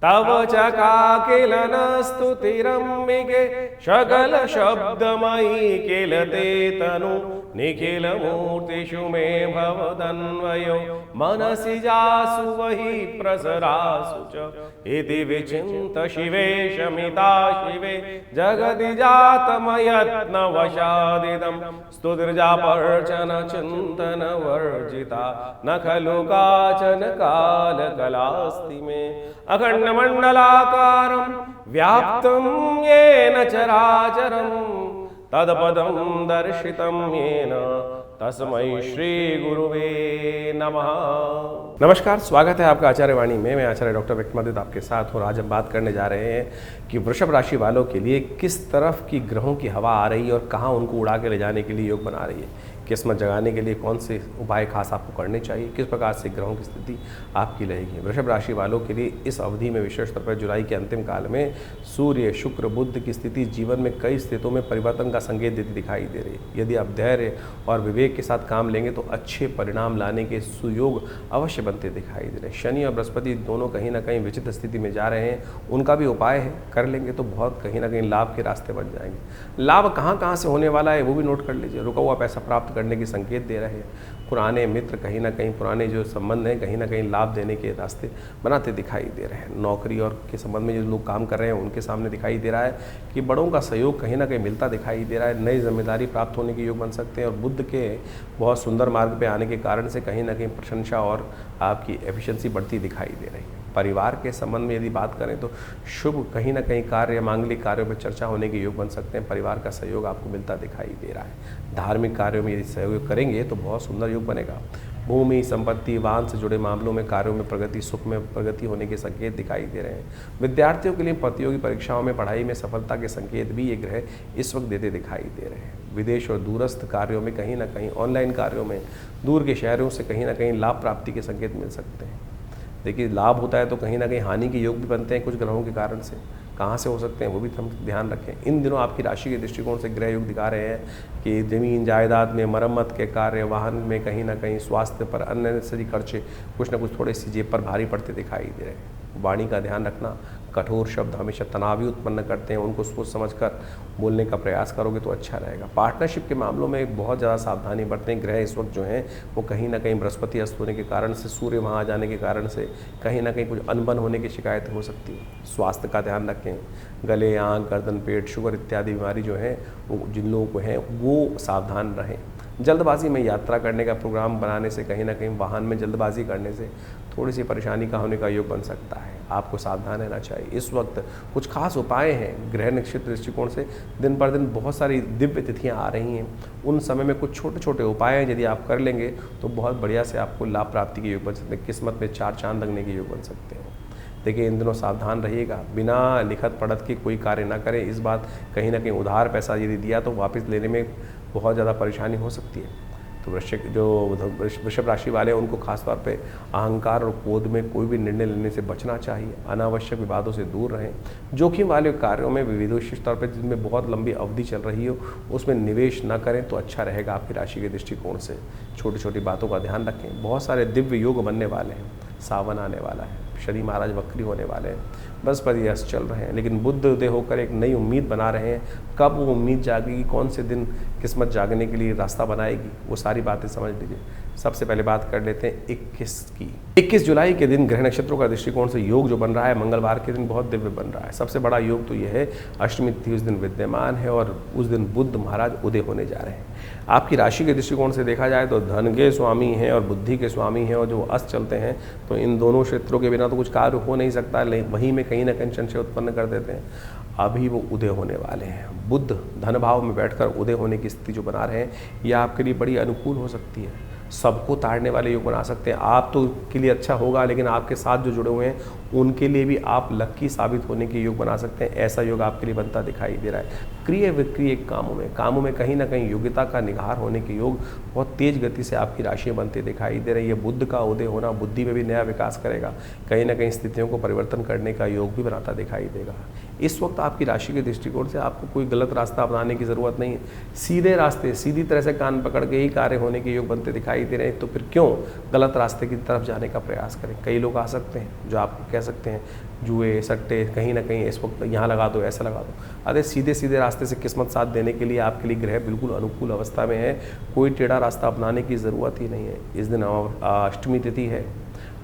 तव चकाकिलन स्तुतिरम्बिके सकल शब्दमयी किल ते तनु निखिल मूर्तिषु मे भवदन्वयो मनसि जासु वही प्रसरासु च इति विचिन्त शिवे शमिता शिवे जगति जातमयत्न वशादिदं स्तुतिर्जापर्चन चिन्तन वर्जिता न खलु काचन कालकलास्ति मे अखंड मंडलाकारं व्याप्तं येन चराचरं तत्पदं दर्शितं येन तस्मै श्री गुरुवे नमः। नमस्कार, स्वागत है आपका आचार्य वाणी में। मैं आचार्य डॉक्टर विक्रमादित्य आपके साथ हूँ। आज हम बात करने जा रहे हैं कि वृषभ राशि वालों के लिए किस तरफ की ग्रहों की हवा आ रही है और कहाँ उनको उड़ा के ले जाने के लिए योग बना रही है। किस्मत जगाने के लिए कौन से उपाय खास आपको करने चाहिए, किस प्रकार से ग्रहों की स्थिति आपकी रहेगी। वृषभ राशि वालों के लिए इस अवधि में विशेष तौर पर जुलाई के अंतिम काल में सूर्य शुक्र बुध की स्थिति जीवन में कई स्थितियों में परिवर्तन का संकेत देती दिखाई दे रही है। यदि आप धैर्य और विवेक के साथ काम लेंगे तो अच्छे परिणाम लाने के सुयोग अवश्य बनते दिखाई दे रहे हैं। शनि और बृहस्पति दोनों कहीं ना कहीं विचित्र स्थिति में जा रहे हैं, उनका भी उपाय है, कर लेंगे तो बहुत कहीं ना कहीं लाभ के रास्ते बन जाएंगे। लाभ कहाँ कहाँ से होने वाला है वो भी नोट कर लीजिए। रुका हुआ पैसा प्राप्त करने की संकेत दे रहे हैं। पुराने मित्र कहीं ना कहीं, पुराने जो संबंध हैं कहीं ना कहीं लाभ देने के रास्ते बनाते दिखाई दे रहे हैं। नौकरी और के संबंध में जो लोग काम कर रहे हैं उनके सामने दिखाई दे रहा है कि बड़ों का सहयोग कहीं ना कहीं मिलता दिखाई दे रहा है। नई जिम्मेदारी प्राप्त होने के योग बन सकते हैं और बुध के बहुत सुंदर मार्ग पे आने के कारण से कहीं ना कहीं प्रशंसा और आपकी एफिशिएंसी बढ़ती दिखाई दे रही है। परिवार के संबंध में यदि बात करें तो शुभ कहीं ना कहीं कार्य, मांगलिक कार्यों में चर्चा होने के योग बन सकते हैं। परिवार का सहयोग आपको मिलता दिखाई दे रहा है। धार्मिक कार्यों में यदि सहयोग करेंगे तो बहुत सुंदर योग बनेगा। भूमि, संपत्ति, वाहन से जुड़े मामलों में कार्यों में प्रगति, सुख में प्रगति होने के संकेत दिखाई दे रहे हैं। विद्यार्थियों के लिए प्रतियोगी परीक्षाओं में पढ़ाई में सफलता के संकेत भी ये ग्रह इस वक्त देते दिखाई दे रहे हैं। विदेश और दूरस्थ कार्यों में कहीं ना कहीं, ऑनलाइन कार्यों में दूर के शहरों से कहीं ना कहीं लाभ प्राप्ति के संकेत मिल सकते हैं। देखिए, लाभ होता है तो कहीं ना कहीं हानि के योग भी बनते हैं कुछ ग्रहों के कारण से। कहाँ से हो सकते हैं वो भी हम ध्यान रखें। इन दिनों आपकी राशि के दृष्टिकोण से ग्रह योग दिखा रहे हैं कि जमीन जायदाद में, मरम्मत के कार्य, वाहन में कहीं ना कहीं, स्वास्थ्य पर, अननेसेसरी खर्चे कुछ ना कुछ थोड़ी सी जेब पर भारी पड़ते दिखाई दे रहे हैं। वाणी का ध्यान रखना। कठोर शब्द हमेशा तनाव ही उत्पन्न करते हैं, उनको सोच समझकर बोलने का प्रयास करोगे तो अच्छा रहेगा। पार्टनरशिप के मामलों में बहुत ज़्यादा सावधानी बरतें। ग्रह इस वक्त जो हैं वो कहीं ना कहीं बृहस्पति अस्त होने के कारण से, सूर्य वहाँ आ जाने के कारण से कहीं ना कहीं कुछ अनबन होने की शिकायत हो सकती है। स्वास्थ्य का ध्यान रखें। गले, आँख, गर्दन, पेट, शुगर इत्यादि बीमारी जो है वो जिन लोगों को है वो सावधान रहें। जल्दबाजी में यात्रा करने का प्रोग्राम बनाने से, कहीं ना कहीं वाहन में जल्दबाजी करने से थोड़ी सी परेशानी का होने का योग बन सकता है। आपको सावधान रहना चाहिए। इस वक्त कुछ खास उपाय हैं ग्रह नक्षत्र दृष्टिकोण से। दिन पर दिन बहुत सारी दिव्य तिथियां आ रही हैं, उन समय में कुछ छोटे छोटे उपाय हैं यदि आप कर लेंगे तो बहुत बढ़िया से आपको लाभ प्राप्ति के योग बन सकते हैं। किस्मत में 4 चांद लगने के योग बन सकते हैं। देखिए, इन दिनों सावधान रहिएगा। बिना लिखत पढ़त के कोई कार्य ना करें। इस बात कहीं ना कहीं उधार पैसा यदि दिया तो वापस लेने में बहुत ज़्यादा परेशानी हो सकती है। तो वृषभ राशि वाले हैं उनको खासतौर पे अहंकार और क्रोध में कोई भी निर्णय लेने से बचना चाहिए। अनावश्यक विवादों से दूर रहें। जोखिम वाले कार्यों में विशेष तौर पर जिनमें बहुत लंबी अवधि चल रही हो उसमें निवेश न करें तो अच्छा रहेगा आपकी राशि के दृष्टिकोण से। छोटी छोटी बातों का ध्यान रखें। बहुत सारे दिव्य योग बनने वाले हैं। सावन आने वाला है, शनि महाराज वक्री होने वाले हैं, बृहस्पति अस्त चल रहे हैं, लेकिन बुध उदय होकर एक नई उम्मीद बना रहे हैं। कब वो उम्मीद जागेगी, कौन से दिन किस्मत जागने के लिए रास्ता बनाएगी, वो सारी बातें समझ लीजिए। सबसे पहले बात कर लेते हैं 21 की। 21 जुलाई के दिन ग्रह नक्षत्रों का दृष्टिकोण से योग जो बन रहा है, मंगलवार के दिन बहुत दिव्य बन रहा है। सबसे बड़ा योग तो यह है, अष्टमी तिथि उस दिन विद्यमान है और उस दिन बुध महाराज उदय होने जा रहे हैं। आपकी राशि के दृष्टिकोण से देखा जाए तो धन के स्वामी हैं और बुद्धि के स्वामी हैं और जो अस्त चलते हैं तो इन दोनों क्षेत्रों के बिना तो कुछ कार्य हो नहीं सकता। वहीं में कहीं ना कहीं संशय उत्पन्न कर देते हैं। अभी वो उदय होने वाले हैं। बुध धन भाव में बैठकर उदय होने की स्थिति जो बना रहे हैं यह आपके लिए बड़ी अनुकूल हो सकती है। सबको ताड़ने वाले योग बना सकते हैं। आप तो के लिए अच्छा होगा, लेकिन आपके साथ जो जुड़े हुए हैं उनके लिए भी आप लक्की साबित होने के योग बना सकते हैं। ऐसा योग आपके लिए बनता दिखाई दे रहा है। क्रिय विक्रिय कामों में कहीं ना कहीं योग्यता का निखार होने के योग बहुत तेज गति से आपकी राशियाँ बनते दिखाई दे रही है। बुध का उदय होना बुद्धि में भी नया विकास करेगा। कहीं ना कहीं स्थितियों को परिवर्तन करने का योग भी बनाता दिखाई देगा। इस वक्त आपकी राशि के दृष्टिकोण से आपको कोई गलत रास्ता अपनाने की ज़रूरत नहीं है। सीधे रास्ते, सीधी तरह से कान पकड़ के ही कार्य होने के योग बनते दिखाई दे रहे हैं। तो फिर क्यों गलत रास्ते की तरफ जाने का प्रयास करें। कई लोग आ सकते हैं जो आपको कह सकते हैं जुए सट्टे कहीं ना कहीं इस वक्त यहाँ लगा दो, ऐसा लगा दो। अरे सीधे सीधे रास्ते से किस्मत साथ देने के लिए आपके लिए ग्रह बिल्कुल अनुकूल अवस्था में है, कोई टेढ़ा रास्ता अपनाने की ज़रूरत ही नहीं है। इस दिन अष्टमी तिथि है।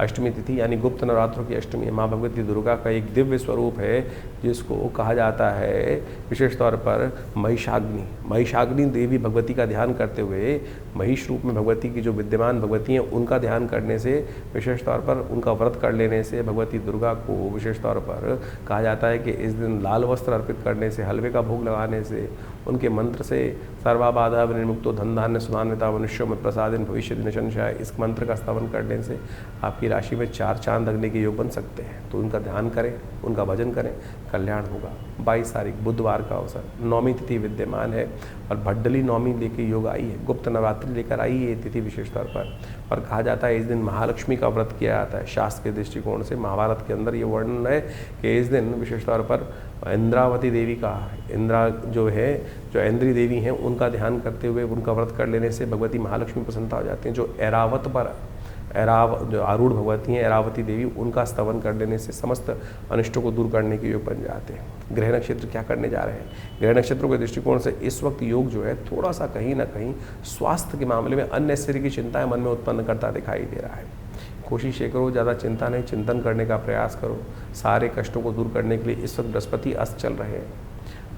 अष्टमी तिथि यानी गुप्त नवरात्रों की अष्टमी है। माँ भगवती दुर्गा का एक दिव्य स्वरूप है जिसको कहा जाता है विशेष तौर पर महिषाग्नि। महिषाग्नि देवी भगवती का ध्यान करते हुए महिष रूप में भगवती की जो विद्यमान भगवती हैं उनका ध्यान करने से, विशेष तौर पर उनका व्रत कर लेने से भगवती दुर्गा को विशेष तौर पर कहा जाता है कि इस दिन लाल वस्त्र अर्पित करने से, हलवे का भोग लगाने से, उनके मंत्र से सर्वाबाधा विनिर्मुक्तो धन धान्य सुधान्विता मनुष्यों में प्रसादिन भविष्य निशंशय, इस मंत्र का स्तवन करने से आपकी राशि में 4 चांद लगने के योग बन सकते हैं। तो उनका ध्यान करें, उनका भजन करें, कल्याण होगा। 22 तारीख बुधवार का अवसर, नौमी तिथि विद्यमान है और भड्डली नौमी लेकर योग आई है, गुप्त नवरात्रि लेकर आई है ये तिथि विशेष तौर पर। और कहा जाता है इस दिन महालक्ष्मी का व्रत किया जाता है। शास्त्र के दृष्टिकोण से महाभारत के अंदर ये वर्णन है कि इस दिन विशेष तौर पर इंद्रावती देवी का, इंद्रा जो है, जो ऐन्द्री देवी हैं, उनका ध्यान करते हुए उनका व्रत कर लेने से भगवती महालक्ष्मी प्रसन्नता हो जाती हैं। जो ऐरावत पर जो आरूढ़ भगवती हैं ऐरावती देवी, उनका स्तवन कर लेने से समस्त अनिष्टों को दूर करने के योग बन जाते हैं। ग्रह नक्षत्र क्या करने जा रहे हैं? ग्रह नक्षत्रों के दृष्टिकोण से इस वक्त योग जो है थोड़ा सा कहीं ना कहीं स्वास्थ्य के मामले में अननेसेसरी की चिंताएं मन में उत्पन्न करता दिखाई दे रहा है। कोशिश ये करो, ज़्यादा चिंता नहीं, चिंतन करने का प्रयास करो। सारे कष्टों को दूर करने के लिए इस वक्त बृहस्पति अस्त चल रहे हैं,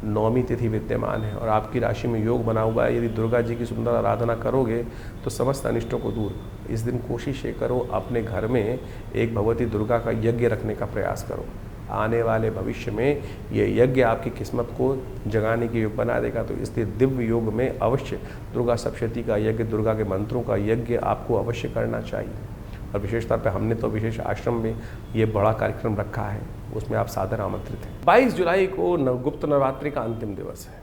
नौमी तिथि विद्यमान है और आपकी राशि में योग बना हुआ है। यदि दुर्गा जी की सुंदर आराधना करोगे तो समस्त अनिष्टों को दूर। इस दिन कोशिश ये करो, अपने घर में एक भगवती दुर्गा का यज्ञ रखने का प्रयास करो। आने वाले भविष्य में ये यज्ञ आपकी किस्मत को जगाने के योग बना देगा। तो इसलिए दिव्य योग में अवश्य दुर्गा सप्तशती का यज्ञ, दुर्गा के मंत्रों का यज्ञ आपको अवश्य करना चाहिए। और विशेष तौर पे हमने तो विशेष आश्रम में ये बड़ा कार्यक्रम रखा है, उसमें आप सादर आमंत्रित हैं। 22 जुलाई को गुप्त नवरात्रि का अंतिम दिवस है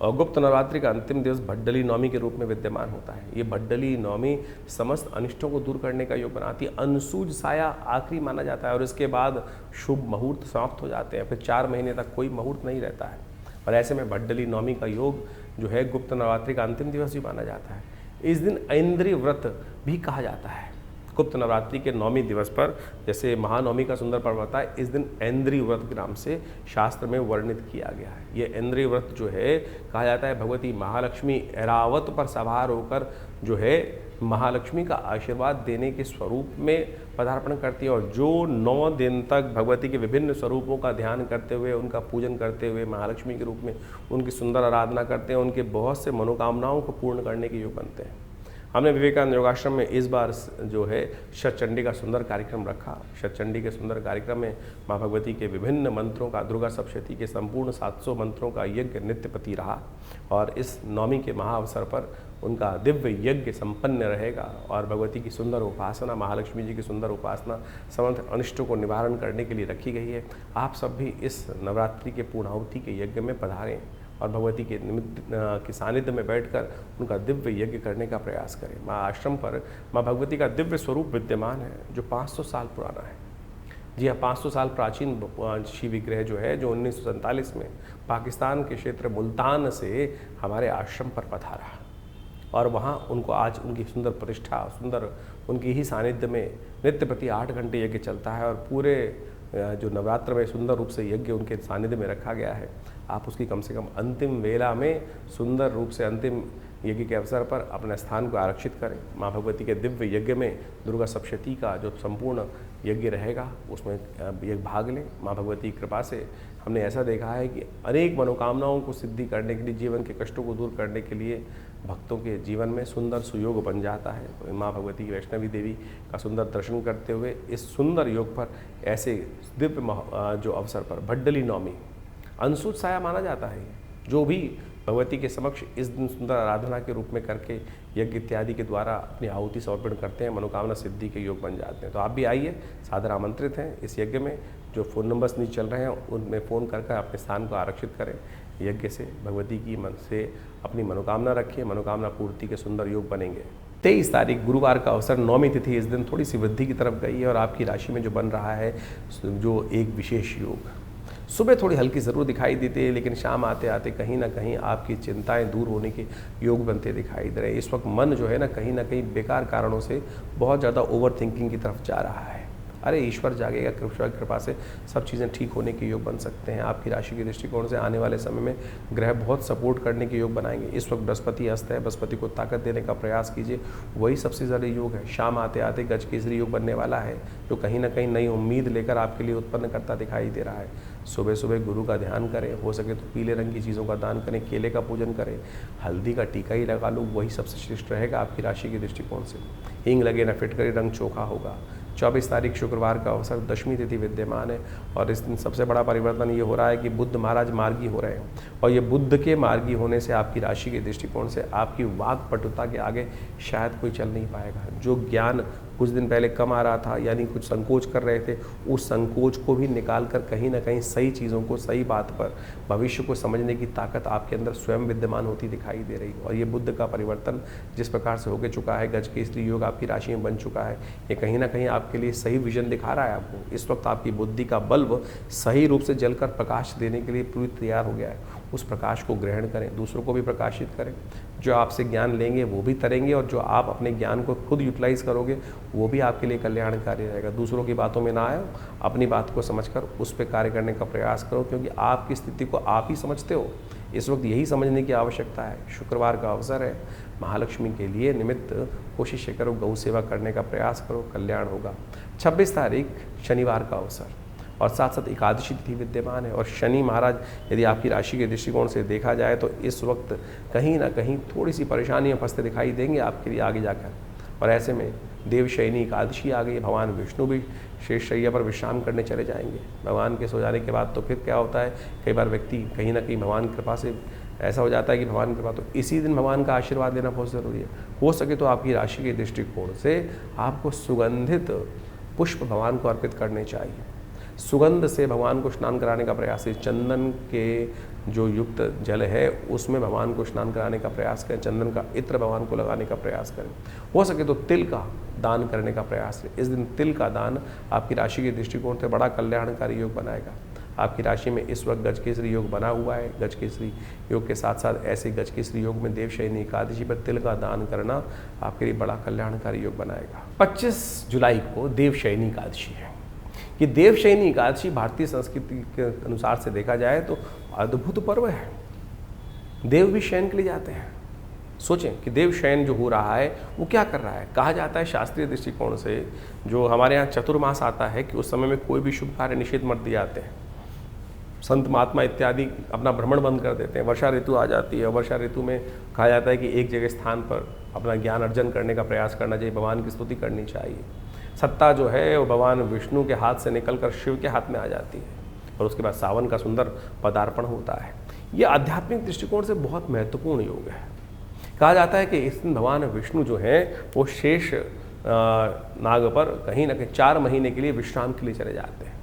और गुप्त नवरात्रि का अंतिम दिवस भड्डली नौमी के रूप में विद्यमान होता है। ये भड्डली नौमी समस्त अनिष्टों को दूर करने का योग बनाती है। अनसूज साया आखिरी माना जाता है और इसके बाद शुभ मुहूर्त समाप्त हो जाते हैं, फिर 4 महीने तक कोई मुहूर्त नहीं रहता है। और ऐसे में भड्डली नौमी का योग जो है गुप्त नवरात्रि का अंतिम दिवस भी माना जाता है। इस दिन ऐन्द्री व्रत भी कहा जाता है। गुप्त नवरात्रि के नौमी दिवस पर, जैसे महानवमी का सुंदर पर्व होता है, इस दिन ऐन्द्री व्रत के नाम से शास्त्र में वर्णित किया गया है। ये ऐन्द्री व्रत जो है कहा जाता है भगवती महालक्ष्मी ऐरावत पर सवार होकर जो है महालक्ष्मी का आशीर्वाद देने के स्वरूप में पदार्पण करती है। और जो 9 दिन तक भगवती के विभिन्न स्वरूपों का ध्यान करते हुए, उनका पूजन करते हुए, महालक्ष्मी के रूप में उनकी सुंदर आराधना करते हैं, उनके बहुत से मनोकामनाओं को पूर्ण करने के योग बनते हैं। हमने विवेकानंद योगाश्रम में इस बार जो है शतचंडी का सुंदर कार्यक्रम रखा। शतचंडी के सुंदर कार्यक्रम में माँ भगवती के विभिन्न मंत्रों का, दुर्गा सप्तशती के संपूर्ण 700 मंत्रों का यज्ञ नित्यपति रहा और इस नौमी के महाअवसर पर उनका दिव्य यज्ञ संपन्न रहेगा और भगवती की सुंदर उपासना, महालक्ष्मी जी की सुंदर उपासना समस्त अनिष्टों को निवारण करने के लिए रखी गई है। आप सब भी इस नवरात्रि के पूर्णाहुति के यज्ञ में पधारें और भगवती के निमित्त के सानिध्य में बैठकर उनका दिव्य यज्ञ करने का प्रयास करें। माँ आश्रम पर माँ भगवती का दिव्य स्वरूप विद्यमान है जो 500 साल पुराना है। जी हाँ, 500 साल प्राचीन शिव विग्रह जो है, जो 1947 में पाकिस्तान के क्षेत्र मुल्तान से हमारे आश्रम पर पधारा और वहाँ उनको आज उनकी सुंदर प्रतिष्ठा, सुंदर उनकी ही सानिध्य में नित्य प्रति 8 घंटे यज्ञ चलता है और पूरे जो नवरात्र में सुंदर रूप से यज्ञ उनके सानिध्य में रखा गया है। आप उसकी कम से कम अंतिम वेला में सुंदर रूप से अंतिम यज्ञ के अवसर पर अपने स्थान को आरक्षित करें। माँ भगवती के दिव्य यज्ञ में दुर्गा सप्तशती का जो संपूर्ण यज्ञ रहेगा उसमें भाग लें। माँ भगवती की कृपा से हमने ऐसा देखा है कि अनेक मनोकामनाओं को सिद्धि करने के लिए, जीवन के कष्टों को दूर करने के लिए भक्तों के जीवन में सुंदर सुयोग बन जाता है। तो माँ भगवती की वैष्णवी देवी का सुंदर दर्शन करते हुए इस सुंदर योग पर, ऐसे दिव्य जो अवसर पर भड्डली नौमी अनसूत साया माना जाता है। जो भी भगवती के समक्ष इस दिन सुंदर आराधना के रूप में करके यज्ञ इत्यादि के द्वारा अपनी आहुति समर्पण करते हैं, मनोकामना सिद्धि के योग बन जाते हैं। तो आप भी आइए, सादर आमंत्रित हैं इस यज्ञ में। जो फ़ोन नंबर्स नीचे चल रहे हैं उनमें फ़ोन करके अपने स्थान को आरक्षित करें। यज्ञ से भगवती की मन से अपनी मनोकामना रखिए, मनोकामना पूर्ति के सुंदर योग बनेंगे। 23 तारीख गुरुवार का अवसर, नौमी तिथि, इस दिन थोड़ी सी वृद्धि की तरफ गई है और आपकी राशि में जो बन रहा है जो एक विशेष योग, सुबह थोड़ी हल्की ज़रूर दिखाई देती है लेकिन शाम आते आते कहीं ना कहीं आपकी चिंताएं दूर होने के योग बनते दिखाई दे रहे हैं। इस वक्त मन जो है ना कहीं बेकार कारणों से बहुत ज़्यादा ओवर थिंकिंग की तरफ जा रहा है अरे ईश्वर जागेगा, कृपा से सब चीज़ें ठीक होने के योग बन सकते हैं। आपकी राशि के दृष्टिकोण से आने वाले समय में ग्रह बहुत सपोर्ट करने के योग बनाएंगे। इस वक्त बृहस्पति अस्त है, बृहस्पति को ताकत देने का प्रयास कीजिए, वही सबसे ज़्यादा योग है। शाम आते आते गज केसरी योग बनने वाला है, जो कहीं ना कहीं नई उम्मीद लेकर आपके लिए उत्पन्न करता दिखाई दे रहा है। सुबह सुबह गुरु का ध्यान करें, हो सके तो पीले रंग की चीज़ों का दान करें, केले का पूजन करें, हल्दी का टीका ही लगा लो, वही सबसे श्रेष्ठ रहेगा आपकी राशि के दृष्टिकोण से। हींग लगे न फिटकरी, रंग चोखा होगा। 24 तारीख शुक्रवार का अवसर, दशमी तिथि विद्यमान है और इस दिन सबसे बड़ा परिवर्तन ये हो रहा है कि बुध महाराज मार्गी हो रहे हैं और ये बुध के मार्गी होने से आपकी राशि के दृष्टिकोण से आपकी वाक्पटुता के आगे शायद कोई चल नहीं पाएगा। जो ज्ञान कुछ दिन पहले कम आ रहा था, यानी कुछ संकोच कर रहे थे, उस संकोच को भी निकाल कर कहीं ना कहीं सही चीज़ों को, सही बात पर, भविष्य को समझने की ताकत आपके अंदर स्वयं विद्यमान होती दिखाई दे रही। और ये बुध का परिवर्तन जिस प्रकार से होकर चुका है, गज केसरी योग आपकी राशि में बन चुका है, ये कहीं ना कहीं आपके लिए सही विजन दिखा रहा है आपको। इस वक्त आपकी बुद्धि का बल्ब सही रूप से जलकर प्रकाश देने के लिए पूरी तैयार हो गया है। उस प्रकाश को ग्रहण करें, दूसरों को भी प्रकाशित करें। जो आपसे ज्ञान लेंगे वो भी तरेंगे और जो आप अपने ज्ञान को खुद यूटिलाइज करोगे वो भी आपके लिए कल्याणकारी रहेगा। दूसरों की बातों में ना आए, अपनी बात को समझकर उस पर कार्य करने का प्रयास करो, क्योंकि आपकी स्थिति को आप ही समझते हो। इस वक्त यही समझने की आवश्यकता है। शुक्रवार का अवसर है, महालक्ष्मी के लिए निमित्त कोशिश करो, गौ सेवा करने का प्रयास करो, कल्याण होगा। 26 तारीख शनिवार का अवसर और साथ साथ एकादशी तिथि विद्यमान है और शनि महाराज यदि आपकी राशि के दृष्टिकोण से देखा जाए तो इस वक्त कहीं ना कहीं थोड़ी सी परेशानियां फंसते दिखाई देंगे आपके लिए आगे जाकर। और ऐसे में देवशयनी एकादशी आ गई, भगवान विष्णु भी शेष शैया पर विश्राम करने चले जाएंगे। भगवान के सो जाने के बाद तो फिर क्या होता है, कई बार व्यक्ति कहीं ना कहीं भगवान की कृपा से ऐसा हो जाता है कि भगवान की कृपा, तो इसी दिन भगवान का आशीर्वाद लेना बहुत ज़रूरी है। हो सके तो आपकी राशि के दृष्टिकोण से आपको सुगंधित पुष्प भगवान को अर्पित करने चाहिए। सुगंध से भगवान को स्नान कराने का प्रयास है। चंदन के जो युक्त जल है उसमें भगवान को स्नान कराने का प्रयास करें, चंदन का इत्र भगवान को लगाने का प्रयास करें। हो सके तो तिल का दान करने का प्रयास करें। इस दिन तिल का दान आपकी राशि के दृष्टिकोण से बड़ा कल्याणकारी योग बनाएगा। आपकी राशि में इस वक्त गजकेसरी योग बना हुआ है। गजकेसरी योग के साथ साथ ऐसे गजकेसरी योग में देवशयनी एकादशी पर तिल का दान करना आपके लिए बड़ा कल्याणकारी योग बनाएगा। 25 जुलाई को देवशयनी एकादशी है। कि देवशयनी एकादशी भारतीय संस्कृति के अनुसार से देखा जाए तो अद्भुत पर्व है। देव भी शयन के लिए जाते हैं। सोचें कि देव शयन जो हो रहा है वो क्या कर रहा है। कहा जाता है शास्त्रीय दृष्टिकोण से, जो हमारे यहाँ चतुर्मास आता है, कि उस समय में कोई भी शुभ कार्य निषेध मत दिए जाते हैं। संत महात्मा इत्यादि अपना भ्रमण बंद कर देते हैं। वर्षा ऋतु आ जाती है, वर्षा ऋतु में कहा जाता है कि एक जगह स्थान पर अपना ज्ञान अर्जन करने का प्रयास करना चाहिए, भगवान की स्तुति करनी चाहिए। सत्ता जो है वो भगवान विष्णु के हाथ से निकलकर शिव के हाथ में आ जाती है और उसके बाद सावन का सुंदर पदार्पण होता है। ये आध्यात्मिक दृष्टिकोण से बहुत महत्वपूर्ण योग है। कहा जाता है कि इस दिन भगवान विष्णु जो हैं वो शेष नाग पर कहीं ना कहीं 4 महीने के लिए विश्राम के लिए चले जाते हैं।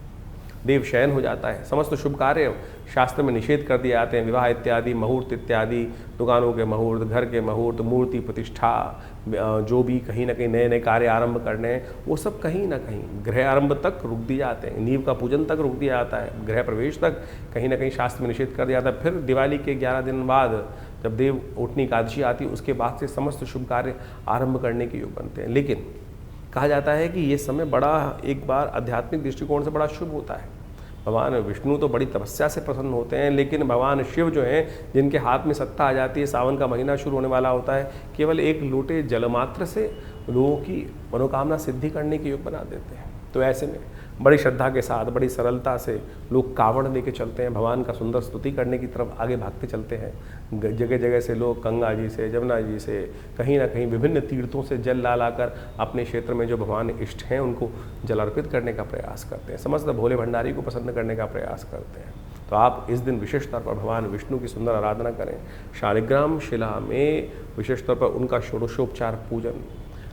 देव शयन हो जाता है। समस्त शुभ कार्य शास्त्र में निषेध कर दिए जाते हैं। विवाह इत्यादि, मुहूर्त इत्यादि, दुकानों के मुहूर्त, घर के मुहूर्त, मूर्ति प्रतिष्ठा, जो भी कहीं ना कहीं नए नए कार्य आरंभ करने हैं, वो सब कहीं ना कहीं गृह आरंभ तक रुक दिए जाते हैं। नींव का पूजन तक रुक दिया जाता है। गृह प्रवेश तक कहीं ना कहीं शास्त्र में निषेध कर दिया जाता है। फिर दिवाली के 11 दिन बाद जब देव उठनी एकादशी आती है, उसके बाद से समस्त शुभ कार्य आरंभ करने के योग बनते हैं। लेकिन कहा जाता है कि ये समय बड़ा एक बार आध्यात्मिक दृष्टिकोण से बड़ा शुभ होता है। भगवान विष्णु तो बड़ी तपस्या से प्रसन्न होते हैं, लेकिन भगवान शिव जो हैं, जिनके हाथ में सत्ता आ जाती है, सावन का महीना शुरू होने वाला होता है, केवल एक लोटे जलमात्र से लोगों की मनोकामना सिद्धि करने के योग बना देते हैं। तो ऐसे में बड़ी श्रद्धा के साथ, बड़ी सरलता से लोग कावड़ लेके चलते हैं, भगवान का सुंदर स्तुति करने की तरफ आगे भागते चलते हैं। जगह जगह से लोग गंगा जी से, जमुना जी से, कहीं ना कहीं विभिन्न तीर्थों से जल ला लाकर अपने क्षेत्र में जो भगवान इष्ट हैं उनको जल अर्पित करने का प्रयास करते हैं। समस्त भोले भंडारी को प्रसन्न करने का प्रयास करते हैं। तो आप इस दिन विशेष तौर पर भगवान विष्णु की सुंदर आराधना करें। शालिग्राम शिला में विशेष तौर पर उनका षोडशोपचार पूजन,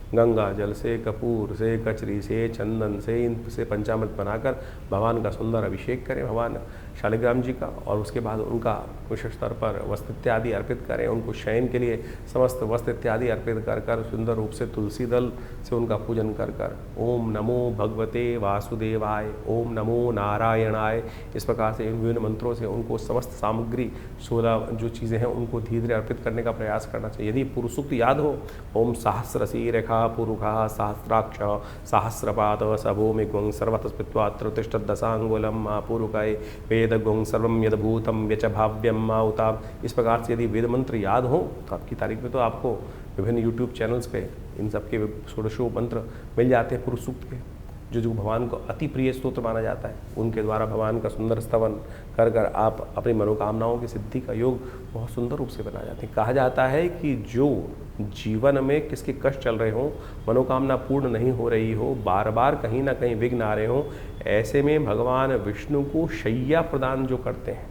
गंगा जल से, कपूर से, कचरी से, चंदन से, इनसे पंचामृत बनाकर भगवान का सुंदर अभिषेक करें भगवान शालिग्राम जी का, और उसके बाद उनका विशेष स्तर पर वस्त्र इत्यादि अर्पित करें। उनको शयन के लिए समस्त वस्त्र इत्यादि अर्पित कर कर सुंदर रूप से तुलसी दल से उनका पूजन कर कर ओम नमो भगवते वासुदेवाय, ओम नमो नारायणाय, इस प्रकार से इन विभिन्न मंत्रों से उनको समस्त सामग्री 16 जो चीज़ें हैं उनको धीरे धीरे अर्पित करने का प्रयास करना चाहिए। यदि पुरुष सूक्त याद हो, ओम सहस्र शीर्षा यथा पुरुषः सहस्राक्ष सहस्रपाद स भूमिगुं सर्वतः स्थित्वा अत्र तिष्ठत् दशांगुलं मा पुरुषाय वेदगुं सर्वं यद्भूतं यच भाव्यं मा उताम। इस प्रकार से यदि वेद मंत्र याद हो तो आपकी तारीख में तो आपको विभिन्न यूट्यूब चैनल्स पे इन सब के षोडशों मंत्र मिल जाते हैं। पुरुष सूक्त के जो भगवान को अति प्रिय स्तोत्र माना जाता है, उनके द्वारा भगवान का सुंदर स्तवन कर कर आप अपनी मनोकामनाओं की सिद्धि का योग बहुत सुंदर रूप से बना जाते हैं। कहा जाता है कि जो जीवन में किसके कष्ट चल रहे हों, मनोकामना पूर्ण नहीं हो रही हो, बार बार कहीं ना कहीं विघ्न आ रहे हों, ऐसे में भगवान विष्णु को शैया प्रदान जो करते हैं,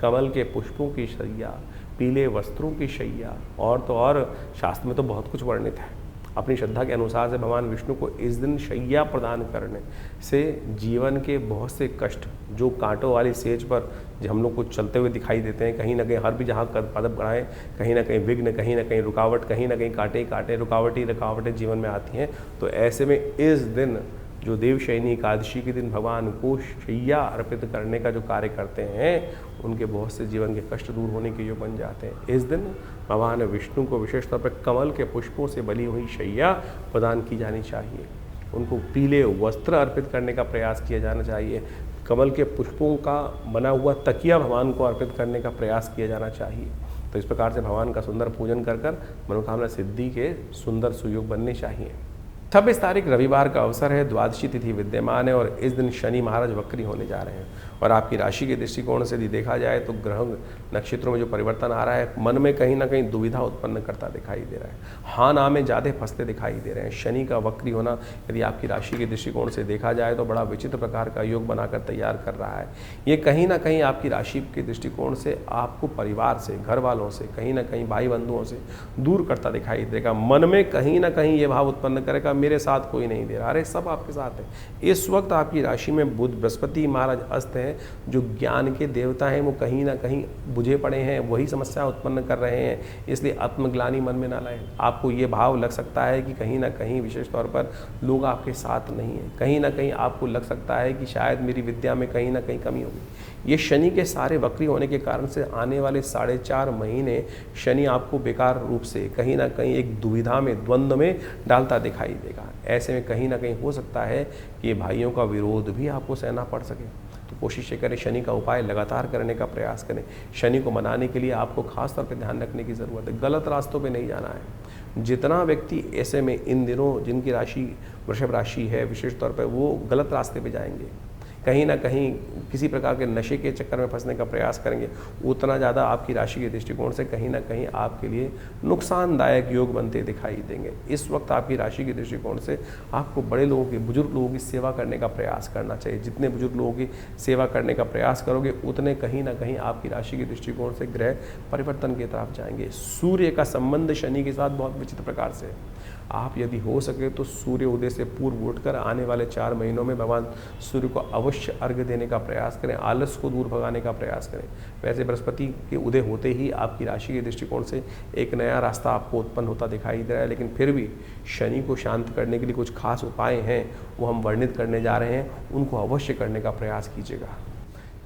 कमल के पुष्पों की शैया, पीले वस्त्रों की शैया, और तो और शास्त्र में तो बहुत कुछ वर्णित है। अपनी श्रद्धा के अनुसार से भगवान विष्णु को इस दिन शैया प्रदान करने से जीवन के बहुत से कष्ट जो कांटों वाली सेज पर जो हम लोग को चलते हुए दिखाई देते हैं, कहीं ना कहीं हर भी जहाँ कदम बढ़ाएं कहीं ना कहीं विघ्न, कहीं ना कहीं रुकावट, कहीं ना कहीं कांटे कांटे रुकावटें जीवन में आती हैं। तो ऐसे में इस दिन जो देवशयनी एकादशी के दिन भगवान को शैया अर्पित करने का जो कार्य करते हैं, उनके बहुत से जीवन के कष्ट दूर होने के योग बन जाते हैं। इस दिन भगवान विष्णु को विशेष तौर पर कमल के पुष्पों से बनी हुई शैया प्रदान की जानी चाहिए। उनको पीले वस्त्र अर्पित करने का प्रयास किया जाना चाहिए। कमल के पुष्पों का बना हुआ तकिया भगवान को अर्पित करने का प्रयास किया जाना चाहिए। तो इस प्रकार से भगवान का सुंदर पूजन कर मनोकामना सिद्धि के सुंदर सुयोग बनने चाहिए। 26 तारीख रविवार का अवसर है, द्वादशी तिथि विद्यमान है और इस दिन शनि महाराज वक्री होने जा रहे हैं। और आपकी राशि के दृष्टिकोण से यदि देखा जाए तो ग्रह नक्षत्रों में जो परिवर्तन आ रहा है, मन में कहीं ना कहीं दुविधा उत्पन्न करता दिखाई दे रहा है, हाँ ना में ज़्यादा फंसते दिखाई दे रहे हैं। शनि का वक्री होना यदि आपकी राशि के दृष्टिकोण से देखा जाए तो बड़ा विचित्र प्रकार का योग बनाकर तैयार कर रहा है। ये कहीं ना कहीं आपकी राशि के दृष्टिकोण से आपको परिवार से, घर वालों से, कहीं ना कहीं भाई बंधुओं से दूर करता दिखाई देगा। मन में कहीं ना कहीं ये भाव उत्पन्न करेगा, मेरे साथ कोई नहीं दे रहा, अरे सब आपके साथ है। इस वक्त आपकी राशि में बुध बृहस्पति महाराज अस्त हैं, जो ज्ञान के देवता हैं, वो कहीं ना कहीं बुझे पड़े हैं, वही समस्या उत्पन्न कर रहे हैं। इसलिए आत्मग्लानि मन में ना लाएं। आपको ये भाव लग सकता है कि कहीं ना कहीं विशेष तौर पर लोग आपके साथ नहीं हैं, कहीं ना कहीं आपको लग सकता है कि शायद मेरी विद्या में कहीं ना कहीं कमी होगी। ये शनि के सारे वक्री होने के कारण से आने वाले 4.5 महीने शनि आपको बेकार रूप से कहीं ना कहीं एक दुविधा में, द्वंद्व में डालता दिखाई देगा। ऐसे में कहीं ना कहीं हो सकता है कि भाइयों का विरोध भी आपको सहना पड़ सके। तो कोशिश करें, शनि का उपाय लगातार करने का प्रयास करें। शनि को मनाने के लिए आपको खास तौर पर ध्यान रखने की ज़रूरत है, गलत रास्तों पे नहीं जाना है। जितना व्यक्ति ऐसे में इन दिनों जिनकी राशि वृषभ राशि है, विशेष तौर पर वो गलत रास्ते पे जाएंगे, कहीं ना कहीं किसी प्रकार के नशे के चक्कर में फंसने का प्रयास करेंगे, उतना ज़्यादा आपकी राशि के दृष्टिकोण से कहीं ना कहीं आपके लिए नुकसानदायक योग बनते दिखाई देंगे। इस वक्त आपकी राशि के दृष्टिकोण से आपको बड़े लोगों की, बुजुर्ग लोगों की सेवा करने का प्रयास करना चाहिए। जितने बुजुर्ग लोगों की सेवा करने का प्रयास करोगे, उतने कहीं ना कहीं आपकी राशि के दृष्टिकोण से ग्रह परिवर्तन की तरफ जाएंगे। सूर्य का संबंध शनि के साथ बहुत विचित्र प्रकार से है। आप यदि हो सके तो सूर्य उदय से पूर्व उठकर आने वाले 4 महीनों में भगवान सूर्य को अवश्य अर्घ्य देने का प्रयास करें, आलस को दूर भगाने का प्रयास करें। वैसे बृहस्पति के उदय होते ही आपकी राशि के दृष्टिकोण से एक नया रास्ता आपको उत्पन्न होता दिखाई दे रहा है, लेकिन फिर भी शनि को शांत करने के लिए कुछ खास उपाय हैं, वो हम वर्णित करने जा रहे हैं, उनको अवश्य करने का प्रयास कीजिएगा।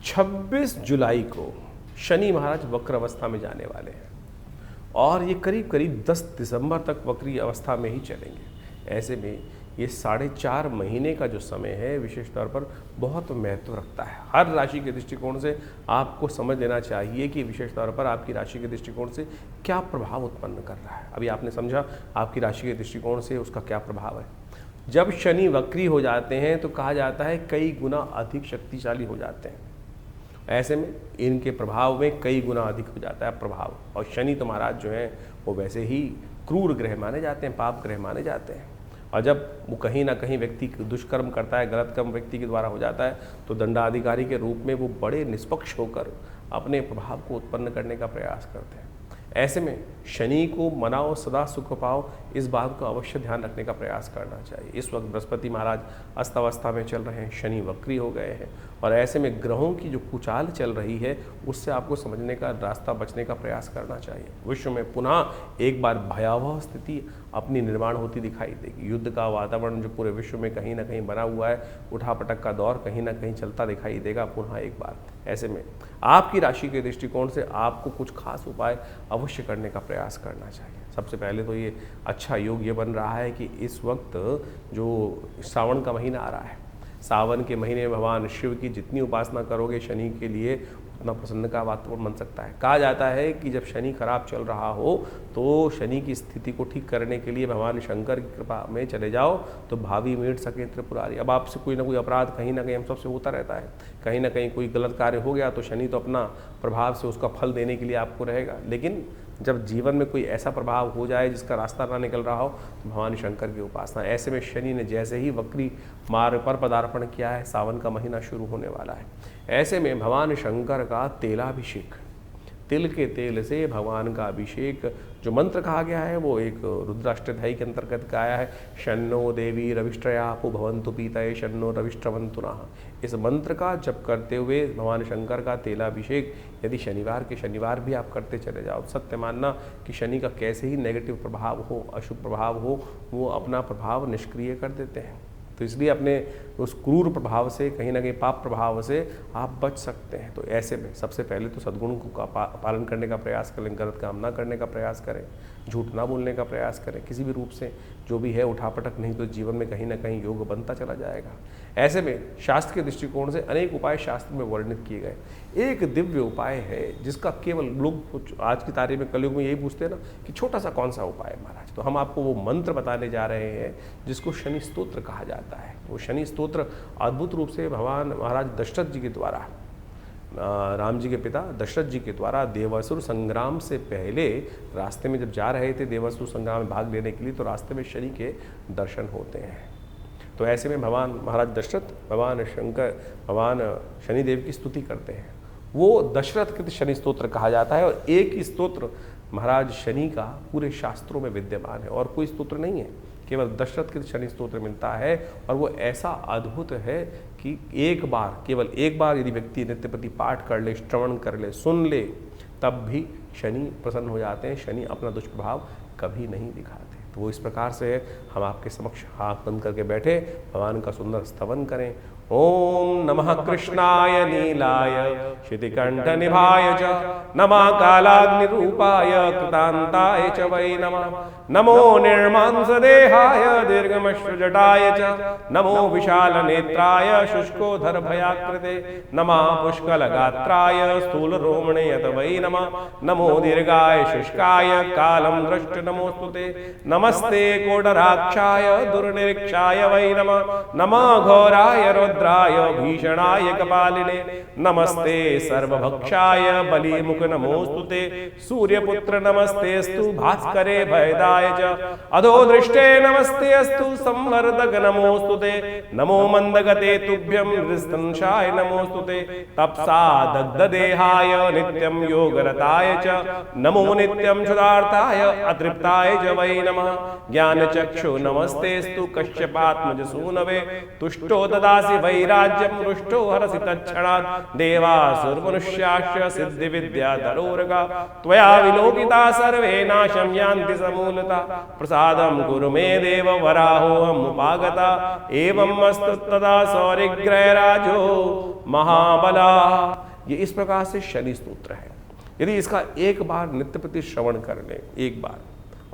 26 जुलाई को शनि महाराज वक्र अवस्था में जाने वाले हैं और ये करीब करीब 10 दिसंबर तक वक्री अवस्था में ही चलेंगे। ऐसे में ये 4.5 महीने का जो समय है विशेष तौर पर बहुत महत्व रखता है। हर राशि के दृष्टिकोण से आपको समझ लेना चाहिए कि विशेष तौर पर आपकी राशि के दृष्टिकोण से क्या प्रभाव उत्पन्न कर रहा है। अभी आपने समझा आपकी राशि के दृष्टिकोण से उसका क्या प्रभाव है। जब शनि वक्री हो जाते हैं तो कहा जाता है कई गुना अधिक शक्तिशाली हो जाते हैं। ऐसे में इनके प्रभाव में कई गुना अधिक हो जाता है प्रभाव। और शनि तो महाराज जो हैं वो वैसे ही क्रूर ग्रह माने जाते हैं, पाप ग्रह माने जाते हैं। और जब वो कहीं ना कहीं व्यक्ति दुष्कर्म करता है, गलत कर्म व्यक्ति के द्वारा हो जाता है, तो दंडाधिकारी के रूप में वो बड़े निष्पक्ष होकर अपने प्रभाव को उत्पन्न करने का प्रयास करते हैं। ऐसे में शनि को मनाओ, सदा सुख पाओ, इस बात को अवश्य ध्यान रखने का प्रयास करना चाहिए। इस वक्त बृहस्पति महाराज अस्त अवस्था में चल रहे हैं, शनि वक्री हो गए हैं और ऐसे में ग्रहों की जो कुचाल चल रही है उससे आपको समझने का रास्ता, बचने का प्रयास करना चाहिए। विश्व में पुनः एक बार भयावह स्थिति अपनी निर्माण होती दिखाई देगी। युद्ध का वातावरण जो पूरे विश्व में कहीं ना कहीं बना हुआ है, उठापटक का दौर कहीं ना कहीं चलता दिखाई देगा पुनः एक बार। ऐसे में आपकी राशि के दृष्टिकोण से आपको कुछ खास उपाय अवश्य करने का प्रयास करना चाहिए। सबसे पहले तो ये अच्छा योग ये बन रहा है कि इस वक्त जो श्रावण का महीना आ रहा है, सावन के महीने में भगवान शिव की जितनी उपासना करोगे शनि के लिए उतना प्रसन्न का वातावरण बन सकता है। कहा जाता है कि जब शनि खराब चल रहा हो तो शनि की स्थिति को ठीक करने के लिए भगवान शंकर की कृपा में चले जाओ तो भावी मीट सके त्रिपुरारी। अब आपसे कोई ना कोई अपराध कहीं ना कहीं हम सबसे होता रहता है, कहीं ना कहीं कोई गलत कार्य हो गया तो शनि तो अपना प्रभाव से उसका फल देने के लिए आपको रहेगा। लेकिन जब जीवन में कोई ऐसा प्रभाव हो जाए जिसका रास्ता ना निकल रहा हो तो भगवान शंकर की उपासना। ऐसे में शनि ने जैसे ही वक्री मार्ग पर पदार्पण किया है, सावन का महीना शुरू होने वाला है, ऐसे में भगवान शंकर का तेलाभिषेक, तिल के तेल से भगवान का अभिषेक, जो मंत्र कहा गया है वो एक रुद्राष्टध्यायी के अंतर्गत का आया है, शन्नो देवी रविष्ट्रयापो भवन्तु पीतये शन्नो रविष्ट्रवन्तु नः। इस मंत्र का जप करते हुए भगवान शंकर का तेलाभिषेक यदि शनिवार के शनिवार भी आप करते चले जाओ, सत्य मानना कि शनि का कैसे ही नेगेटिव प्रभाव हो, अशुभ प्रभाव हो, वो अपना प्रभाव निष्क्रिय कर देते हैं। तो इसलिए अपने उस क्रूर प्रभाव से, कहीं ना कहीं पाप प्रभाव से आप बच सकते हैं। तो ऐसे में सबसे पहले तो सद्गुण का पालन करने का प्रयास करें, गलत काम ना करने का प्रयास करें, झूठ ना बोलने का प्रयास करें, किसी भी रूप से जो भी है उठापटक नहीं तो जीवन में कहीं ना कहीं योग बनता चला जाएगा। ऐसे में शास्त्र के दृष्टिकोण से अनेक उपाय शास्त्र में वर्णित किए गए। एक दिव्य उपाय है जिसका केवल लोग आज की तारीख में कलयुग में यही पूछते हैं ना कि छोटा सा कौन सा उपाय है महाराज, तो हम आपको वो मंत्र बताने जा रहे हैं जिसको शनि स्तोत्र कहा जाता है। वो शनि स्तोत्र अद्भुत रूप से भगवान महाराज दशरथ जी के द्वारा, राम जी के पिता दशरथ जी के द्वारा देवासुर संग्राम से पहले रास्ते में जब जा रहे थे देवासुर संग्राम में भाग लेने के लिए, तो रास्ते में शनि के दर्शन होते हैं। तो ऐसे में भगवान महाराज दशरथ भगवान शंकर भगवान शनिदेव की स्तुति करते हैं। वो दशरथ कृत शनि स्तोत्र कहा जाता है और एक ही स्तोत्र महाराज शनि का पूरे शास्त्रों में विद्यमान है और कोई स्तोत्र नहीं है, केवल दशरथ कृत शनि स्तोत्र मिलता है। और वो ऐसा अद्भुत है कि एक बार, केवल एक बार यदि व्यक्ति नित्य प्रति पाठ कर ले, श्रवण कर ले, सुन ले, तब भी शनि प्रसन्न हो जाते हैं। शनि अपना दुष्प्रभाव कभी नहीं दिखाते। तो वो इस प्रकार से हम आपके समक्ष हाथ बंद करके बैठे भगवान का सुंदर स्तवन करें। ओम नमः कृष्णाय नीलाय शितिकंठ निभाय च नमः कालाग्निरूपाय कृतांताय च वै नमः। नमो निर्मांसदेहाय दीर्घमश्रुजटाय च नमो विशाल नेत्राय शुष्कोधर भयाकृते नमः पुष्कलगात्राय स्थूलरोमणे यत वै नमः। नमो दीर्घाय शुष्काय कालं दृष्ट नमोस्तुते नमस्ते कोडराक्षाय दुर्निरीक्षाय वै नमः। नमः घोराय रुद्राय भीषणाय कपालिने नमस्ते सर्वभक्षाय बलिमुख नमोस्तुते। सूर्यपुत्र नमस्तेस्तु भास्करे भयदाय च अधोदृष्टे नमस्तेस्तु संवर्धक नमोस्तुते। नमो मंदगते तुभ्यं हृस्तंशाय नमोस्तुते। तपसा दग्धदेहाय नित्यं योगरताय च नमो नित्यं क्षुधार्ताय अतृप्ताय च वै नमः। ज्ञानचक्षु नमस्तेस्तु कश्यपात्मज सूनवे तुष्टो ददासि वैराज्यं रुष्टो हरसि तत्क्षणात्। देवासुरमनुष्याश्च सिद्धि विद्याधरोरगा त्वया विलोकिता सर्वे नाशं यान्ति समूलता। प्रसादं कुरु मे देव वराहोऽहम् उपागता एवं अस्तु तदा सौरिग्रहराजो महाबला। ये इस प्रकार से शनि स्तोत्र है। यदि इसका एक बार नित्य प्रति श्रवण कर ले, एक बार,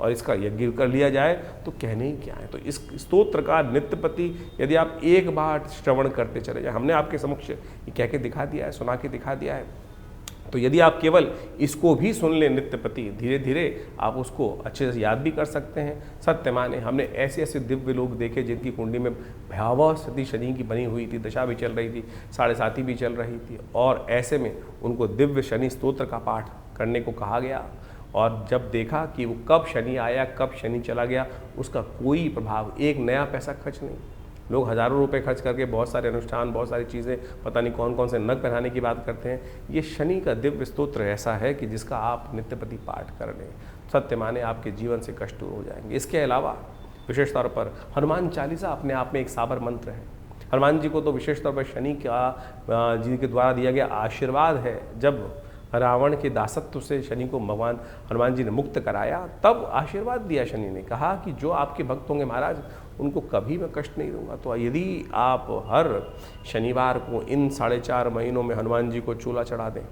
और इसका यज्ञ कर लिया जाए तो कहने ही क्या है। तो इस स्तोत्र का नित्य प्रति यदि आप एक बार श्रवण करते चले जाए, हमने आपके समक्ष ये कह के दिखा दिया है, सुना के दिखा दिया है, तो यदि आप केवल इसको भी सुन लें नित्य प्रति, धीरे धीरे आप उसको अच्छे से याद भी कर सकते हैं। सत्य माने हमने ऐसे ऐसे दिव्य लोग देखे जिनकी कुंडली में भयावह स्थिति शनि की बनी हुई थी, दशा भी चल रही थी, 7.5 भी चल रही थी, और ऐसे में उनको दिव्य शनि स्तोत्र का पाठ करने को कहा गया। और जब देखा कि वो कब शनि आया, कब शनि चला गया, उसका कोई प्रभाव, एक नया पैसा खर्च नहीं। लोग हज़ारों रुपए खर्च करके बहुत सारे अनुष्ठान, बहुत सारी चीज़ें, पता नहीं कौन कौन से नग पहनाने की बात करते हैं। ये शनि का दिव्य स्तोत्र ऐसा है कि जिसका आप नित्य प्रति पाठ कर लें, सत्य माने आपके जीवन से कष्ट दूर हो जाएंगे। इसके अलावा विशेष तौर पर हनुमान चालीसा अपने आप में एक साबर मंत्र है। हनुमान जी को तो विशेष तौर पर शनि का जी के द्वारा दिया गया आशीर्वाद है। जब रावण के दासत्व से शनि को भगवान हनुमान जी ने मुक्त कराया, तब आशीर्वाद दिया शनि ने, कहा कि जो आपके भक्त होंगे महाराज उनको कभी मैं कष्ट नहीं दूंगा। तो यदि आप हर शनिवार को इन 4.5 महीनों में हनुमान जी को चूल्हा चढ़ा दें,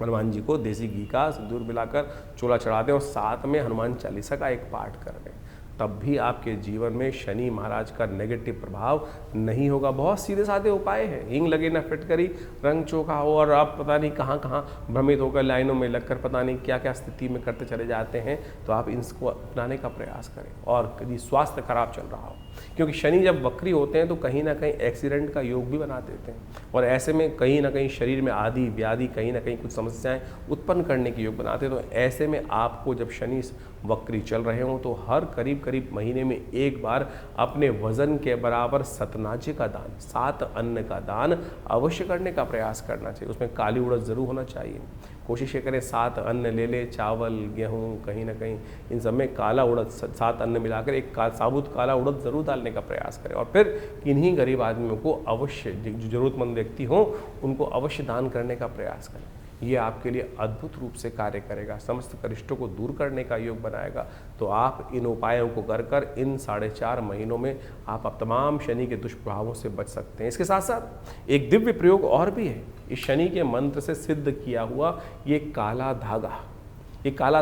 हनुमान जी को देसी घी का सिंदूर मिलाकर चूल्हा चढ़ा दें और साथ में हनुमान चालीसा का एक पाठ कर दें, तब भी आपके जीवन में शनि महाराज का नेगेटिव प्रभाव नहीं होगा। बहुत सीधे साधे उपाय हैं। हींग लगे ना फिटकरी, रंग चोखा हो, और आप पता नहीं कहाँ कहाँ भ्रमित होकर लाइनों में लगकर पता नहीं क्या क्या स्थिति में करते चले जाते हैं। तो आप इसको अपनाने का प्रयास करें। और यदि स्वास्थ्य खराब चल रहा हो, क्योंकि शनि जब वक्री होते हैं तो कहीं ना कहीं एक्सीडेंट का योग भी बना देते हैं, और ऐसे में कहीं ना कहीं शरीर में आदि व्याधि कहीं ना कहीं कुछ समस्याएं उत्पन्न करने के योग बनाते हैं। तो ऐसे में आपको जब शनि वक्री चल रहे हों तो हर करीब महीने में एक बार अपने वजन के बराबर सतनाजे का दान, 7 अन्न का दान अवश्य करने का प्रयास करना चाहिए। उसमें काली उड़द जरूर होना चाहिए। कोशिश ये करें 7 अन्न ले ले, चावल, गेहूँ, कहीं ना कहीं इन सब में काला उड़द 7 अन्न मिलाकर एक साबुत काला उड़द जरूर डालने का प्रयास करें। और फिर किन्हीं गरीब आदमियों को अवश्य, जो जरूरतमंद व्यक्ति हों उनको अवश्य दान करने का प्रयास करें। ये आपके लिए अद्भुत रूप से कार्य करेगा, समस्त करिष्टों को दूर करने का योग बनाएगा। तो आप इन उपायों को कर इन 4.5 महीनों में आप तमाम शनि के दुष्प्रभावों से बच सकते हैं। इसके साथ साथ एक दिव्य प्रयोग और भी है। इस शनि के मंत्र से सिद्ध किया हुआ ये काला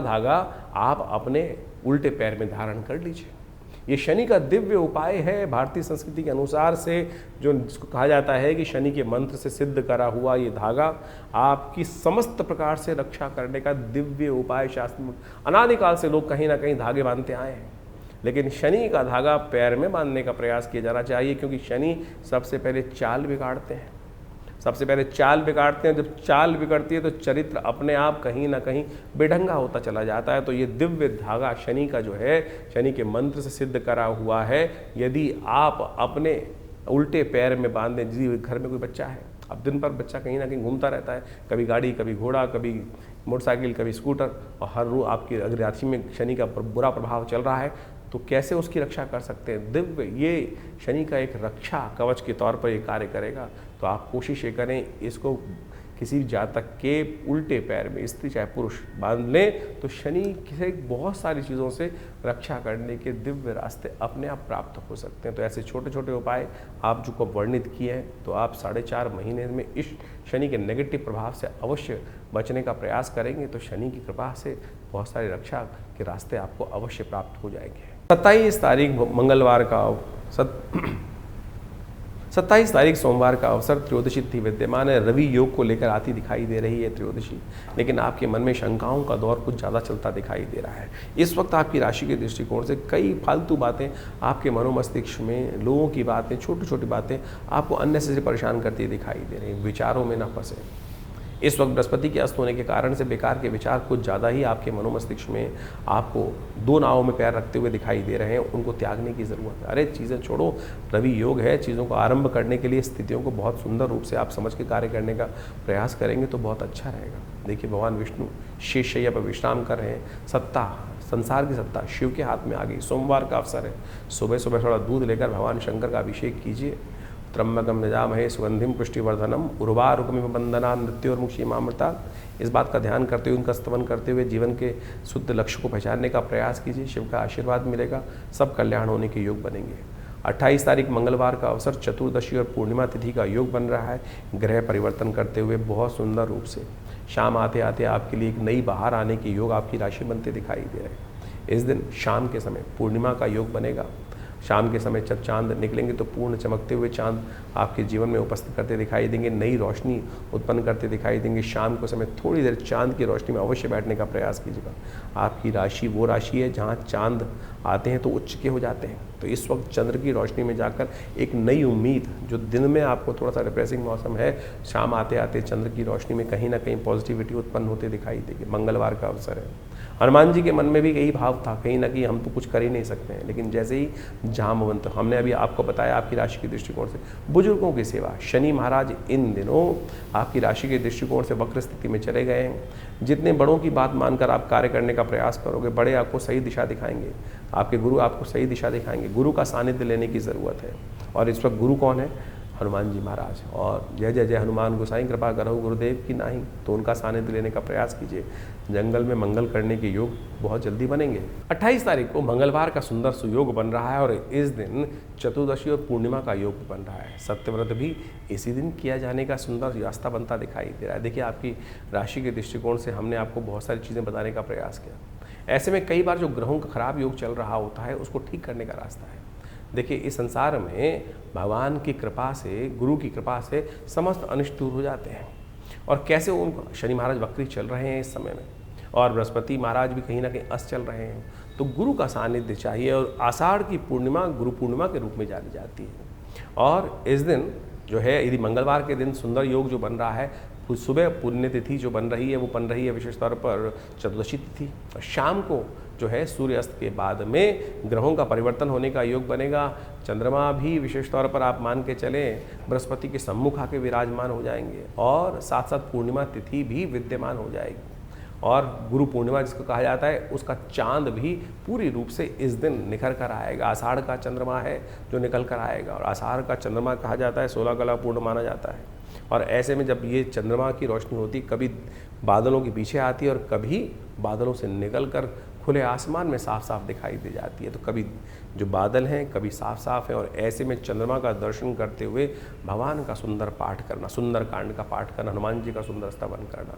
धागा आप अपने उल्टे पैर में धारण कर लीजिए। ये शनि का दिव्य उपाय है। भारतीय संस्कृति के अनुसार से जो जिसको कहा जाता है कि शनि के मंत्र से सिद्ध करा हुआ ये धागा आपकी समस्त प्रकार से रक्षा करने का दिव्य उपाय। शास्त्र में अनादिकाल से लोग कहीं ना कहीं धागे बांधते आए हैं, लेकिन शनि का धागा पैर में बांधने का प्रयास किया जाना चाहिए, क्योंकि शनि सबसे पहले चाल बिगाड़ते हैं। जब चाल बिगड़ती है तो चरित्र अपने आप कहीं ना कहीं बेढंगा होता चला जाता है। तो ये दिव्य धागा शनि का जो है, शनि के मंत्र से सिद्ध करा हुआ है। यदि आप अपने उल्टे पैर में बांध दें, जिस घर में कोई बच्चा है, अब दिन भर बच्चा कहीं ना कहीं घूमता रहता है, कभी गाड़ी, कभी घोड़ा, कभी मोटरसाइकिल, कभी स्कूटर, और हर रोज आपकी अगर राशि में शनि का बुरा प्रभाव चल रहा है तो कैसे उसकी रक्षा कर सकते हैं। दिव्य ये शनि का एक रक्षा कवच के तौर पर ये कार्य करेगा। तो आप कोशिश ये करें, इसको किसी जातक के उल्टे पैर में, स्त्री चाहे पुरुष, बांध लें तो शनि से बहुत सारी चीज़ों से रक्षा करने के दिव्य रास्ते अपने आप प्राप्त हो सकते हैं। तो ऐसे छोटे छोटे उपाय आप जो को वर्णित किए हैं, तो आप 4.5 महीने में इस शनि के नेगेटिव प्रभाव से अवश्य बचने का प्रयास करेंगे तो शनि की कृपा से बहुत सारी रक्षा के रास्ते आपको अवश्य प्राप्त हो जाएंगे। 27 तारीख मंगलवार का 27 तारीख सोमवार का अवसर त्रयोदशी तिथि विद्यमान है। रवि योग को लेकर आती दिखाई दे रही है त्रयोदशी, लेकिन आपके मन में शंकाओं का दौर कुछ ज़्यादा चलता दिखाई दे रहा है। इस वक्त आपकी राशि के दृष्टिकोण से कई फालतू बातें आपके मनोमस्तिष्क में, लोगों की बातें, छोटी छोटी बातें आपको अननेसेसरी परेशान करती दिखाई दे रही हैं। विचारों में ना फंसे। इस वक्त बृहस्पति के अस्त होने के कारण से बेकार के विचार कुछ ज़्यादा ही आपके मनोमस्तिष्क में आपको 2 नावों में पैर रखते हुए दिखाई दे रहे हैं, उनको त्यागने की ज़रूरत है। अरे चीज़ें छोड़ो, रवि योग है, चीज़ों को आरंभ करने के लिए स्थितियों को बहुत सुंदर रूप से आप समझ के कार्य करने का प्रयास करेंगे तो बहुत अच्छा रहेगा। देखिए, भगवान विष्णु शेषशैया पर विश्राम कर रहे हैं। सत्ता, संसार की सत्ता शिव के हाथ में आ गई। सोमवार का अवसर है, सुबह सुबह थोड़ा दूध लेकर भगवान शंकर का अभिषेक कीजिए। त्र्यंबकम यजामहे सुगंधिम पुष्टिवर्धनम उर्वारुकमिव बंधना मृत्योर्मुक्षीमामृता। इस बात का ध्यान करते हुए, उनका स्तवन करते हुए जीवन के शुद्ध लक्ष्य को पहचानने का प्रयास कीजिए। शिव का आशीर्वाद मिलेगा, सब कल्याण होने के योग बनेंगे। 28 तारीख मंगलवार का अवसर चतुर्दशी और पूर्णिमा तिथि का योग बन रहा है। ग्रह परिवर्तन करते हुए बहुत सुंदर रूप से शाम आते आते आपके लिए एक नई बहार आने के योग आपकी राशि बनते दिखाई दे रहे हैं। इस दिन शाम के समय पूर्णिमा का योग बनेगा। शाम के समय जब चांद निकलेंगे तो पूर्ण चमकते हुए चांद आपके जीवन में उपस्थित करते दिखाई देंगे, नई रोशनी उत्पन्न करते दिखाई देंगे। शाम के समय थोड़ी देर चांद की रोशनी में अवश्य बैठने का प्रयास कीजिएगा। आपकी राशि वो राशि है जहाँ चांद आते हैं तो उच्च के हो जाते हैं। तो इस वक्त चंद्र की रोशनी में जाकर एक नई उम्मीद, जो दिन में आपको थोड़ा सा डिप्रेसिंग मौसम है, शाम आते आते चंद्र की रोशनी में कहीं ना कहीं पॉजिटिविटी उत्पन्न होते दिखाई देगी। मंगलवार का अवसर है। हनुमान जी के मन में भी यही भाव था, कहीं ना कहीं हम तो कुछ कर ही नहीं सकते हैं, लेकिन जैसे ही जामवंत, हमने अभी आपको बताया आपकी राशि के दृष्टिकोण से बुजुर्गों की सेवा, शनि महाराज इन दिनों आपकी राशि के दृष्टिकोण से वक्र स्थिति में चले गए हैं। जितने बड़ों की बात मानकर आप कार्य करने का प्रयास करोगे, बड़े आपको सही दिशा दिखाएंगे, आपके गुरु आपको सही दिशा दिखाएंगे। गुरु का सानिध्य लेने की ज़रूरत है। और इस वक्त गुरु कौन है? हनुमान जी महाराज। और जय जय जय हनुमान गोसाई कृपा करहु गुरुदेव की नाही, तो उनका सानिध्य लेने का प्रयास कीजिए। जंगल में मंगल करने के योग बहुत जल्दी बनेंगे। 28 तारीख को मंगलवार का सुंदर सुयोग बन रहा है और इस दिन चतुर्दशी और पूर्णिमा का योग भी बन रहा है। सत्यव्रत भी इसी दिन किया जाने का सुंदर रास्ता बनता दिखाई दे रहा है। देखिए, आपकी राशि के दृष्टिकोण से हमने आपको बहुत सारी चीज़ें बताने का प्रयास किया। ऐसे में कई बार जो ग्रहों का खराब योग चल रहा होता है उसको ठीक करने का रास्ता है। देखिए, इस संसार में भगवान की कृपा से, गुरु की कृपा से समस्त अनिष्ट दूर हो जाते हैं। और कैसे उन शनि महाराज वक्री चल रहे हैं इस समय में, और बृहस्पति महाराज भी कहीं ना कहीं अस्त चल रहे हैं, तो गुरु का सानिध्य चाहिए। और आषाढ़ की पूर्णिमा गुरु पूर्णिमा के रूप में जानी जाती है। और इस दिन जो है, यदि मंगलवार के दिन सुंदर योग जो बन रहा है, सुबह पुण्य तिथि जो बन रही है वो बन रही है विशेष तौर पर चतुर्दशी तिथि, और शाम को जो है सूर्यास्त के बाद में ग्रहों का परिवर्तन होने का योग बनेगा। चंद्रमा भी विशेष तौर पर आप मान के चलें बृहस्पति के सम्मुख आके विराजमान हो जाएंगे, और साथ साथ पूर्णिमा तिथि भी विद्यमान हो जाएगी। और गुरु पूर्णिमा जिसको कहा जाता है, उसका चांद भी पूरी रूप से इस दिन निखर कर आएगा। आषाढ़ का चंद्रमा है जो निकल कर आएगा, और आषाढ़ का चंद्रमा कहा जाता है 16 कला पूर्ण माना जाता है। और ऐसे में जब ये चंद्रमा की रोशनी होती, कभी बादलों के पीछे आती है और कभी बादलों से निकल कर खुले आसमान में साफ साफ दिखाई दे जाती है। तो कभी जो बादल हैं कभी साफ साफ है, और ऐसे में चंद्रमा का दर्शन करते हुए भगवान का सुंदर पाठ करना, सुंदर कांड का पाठ करना, हनुमान जी का सुंदर स्तवन करना।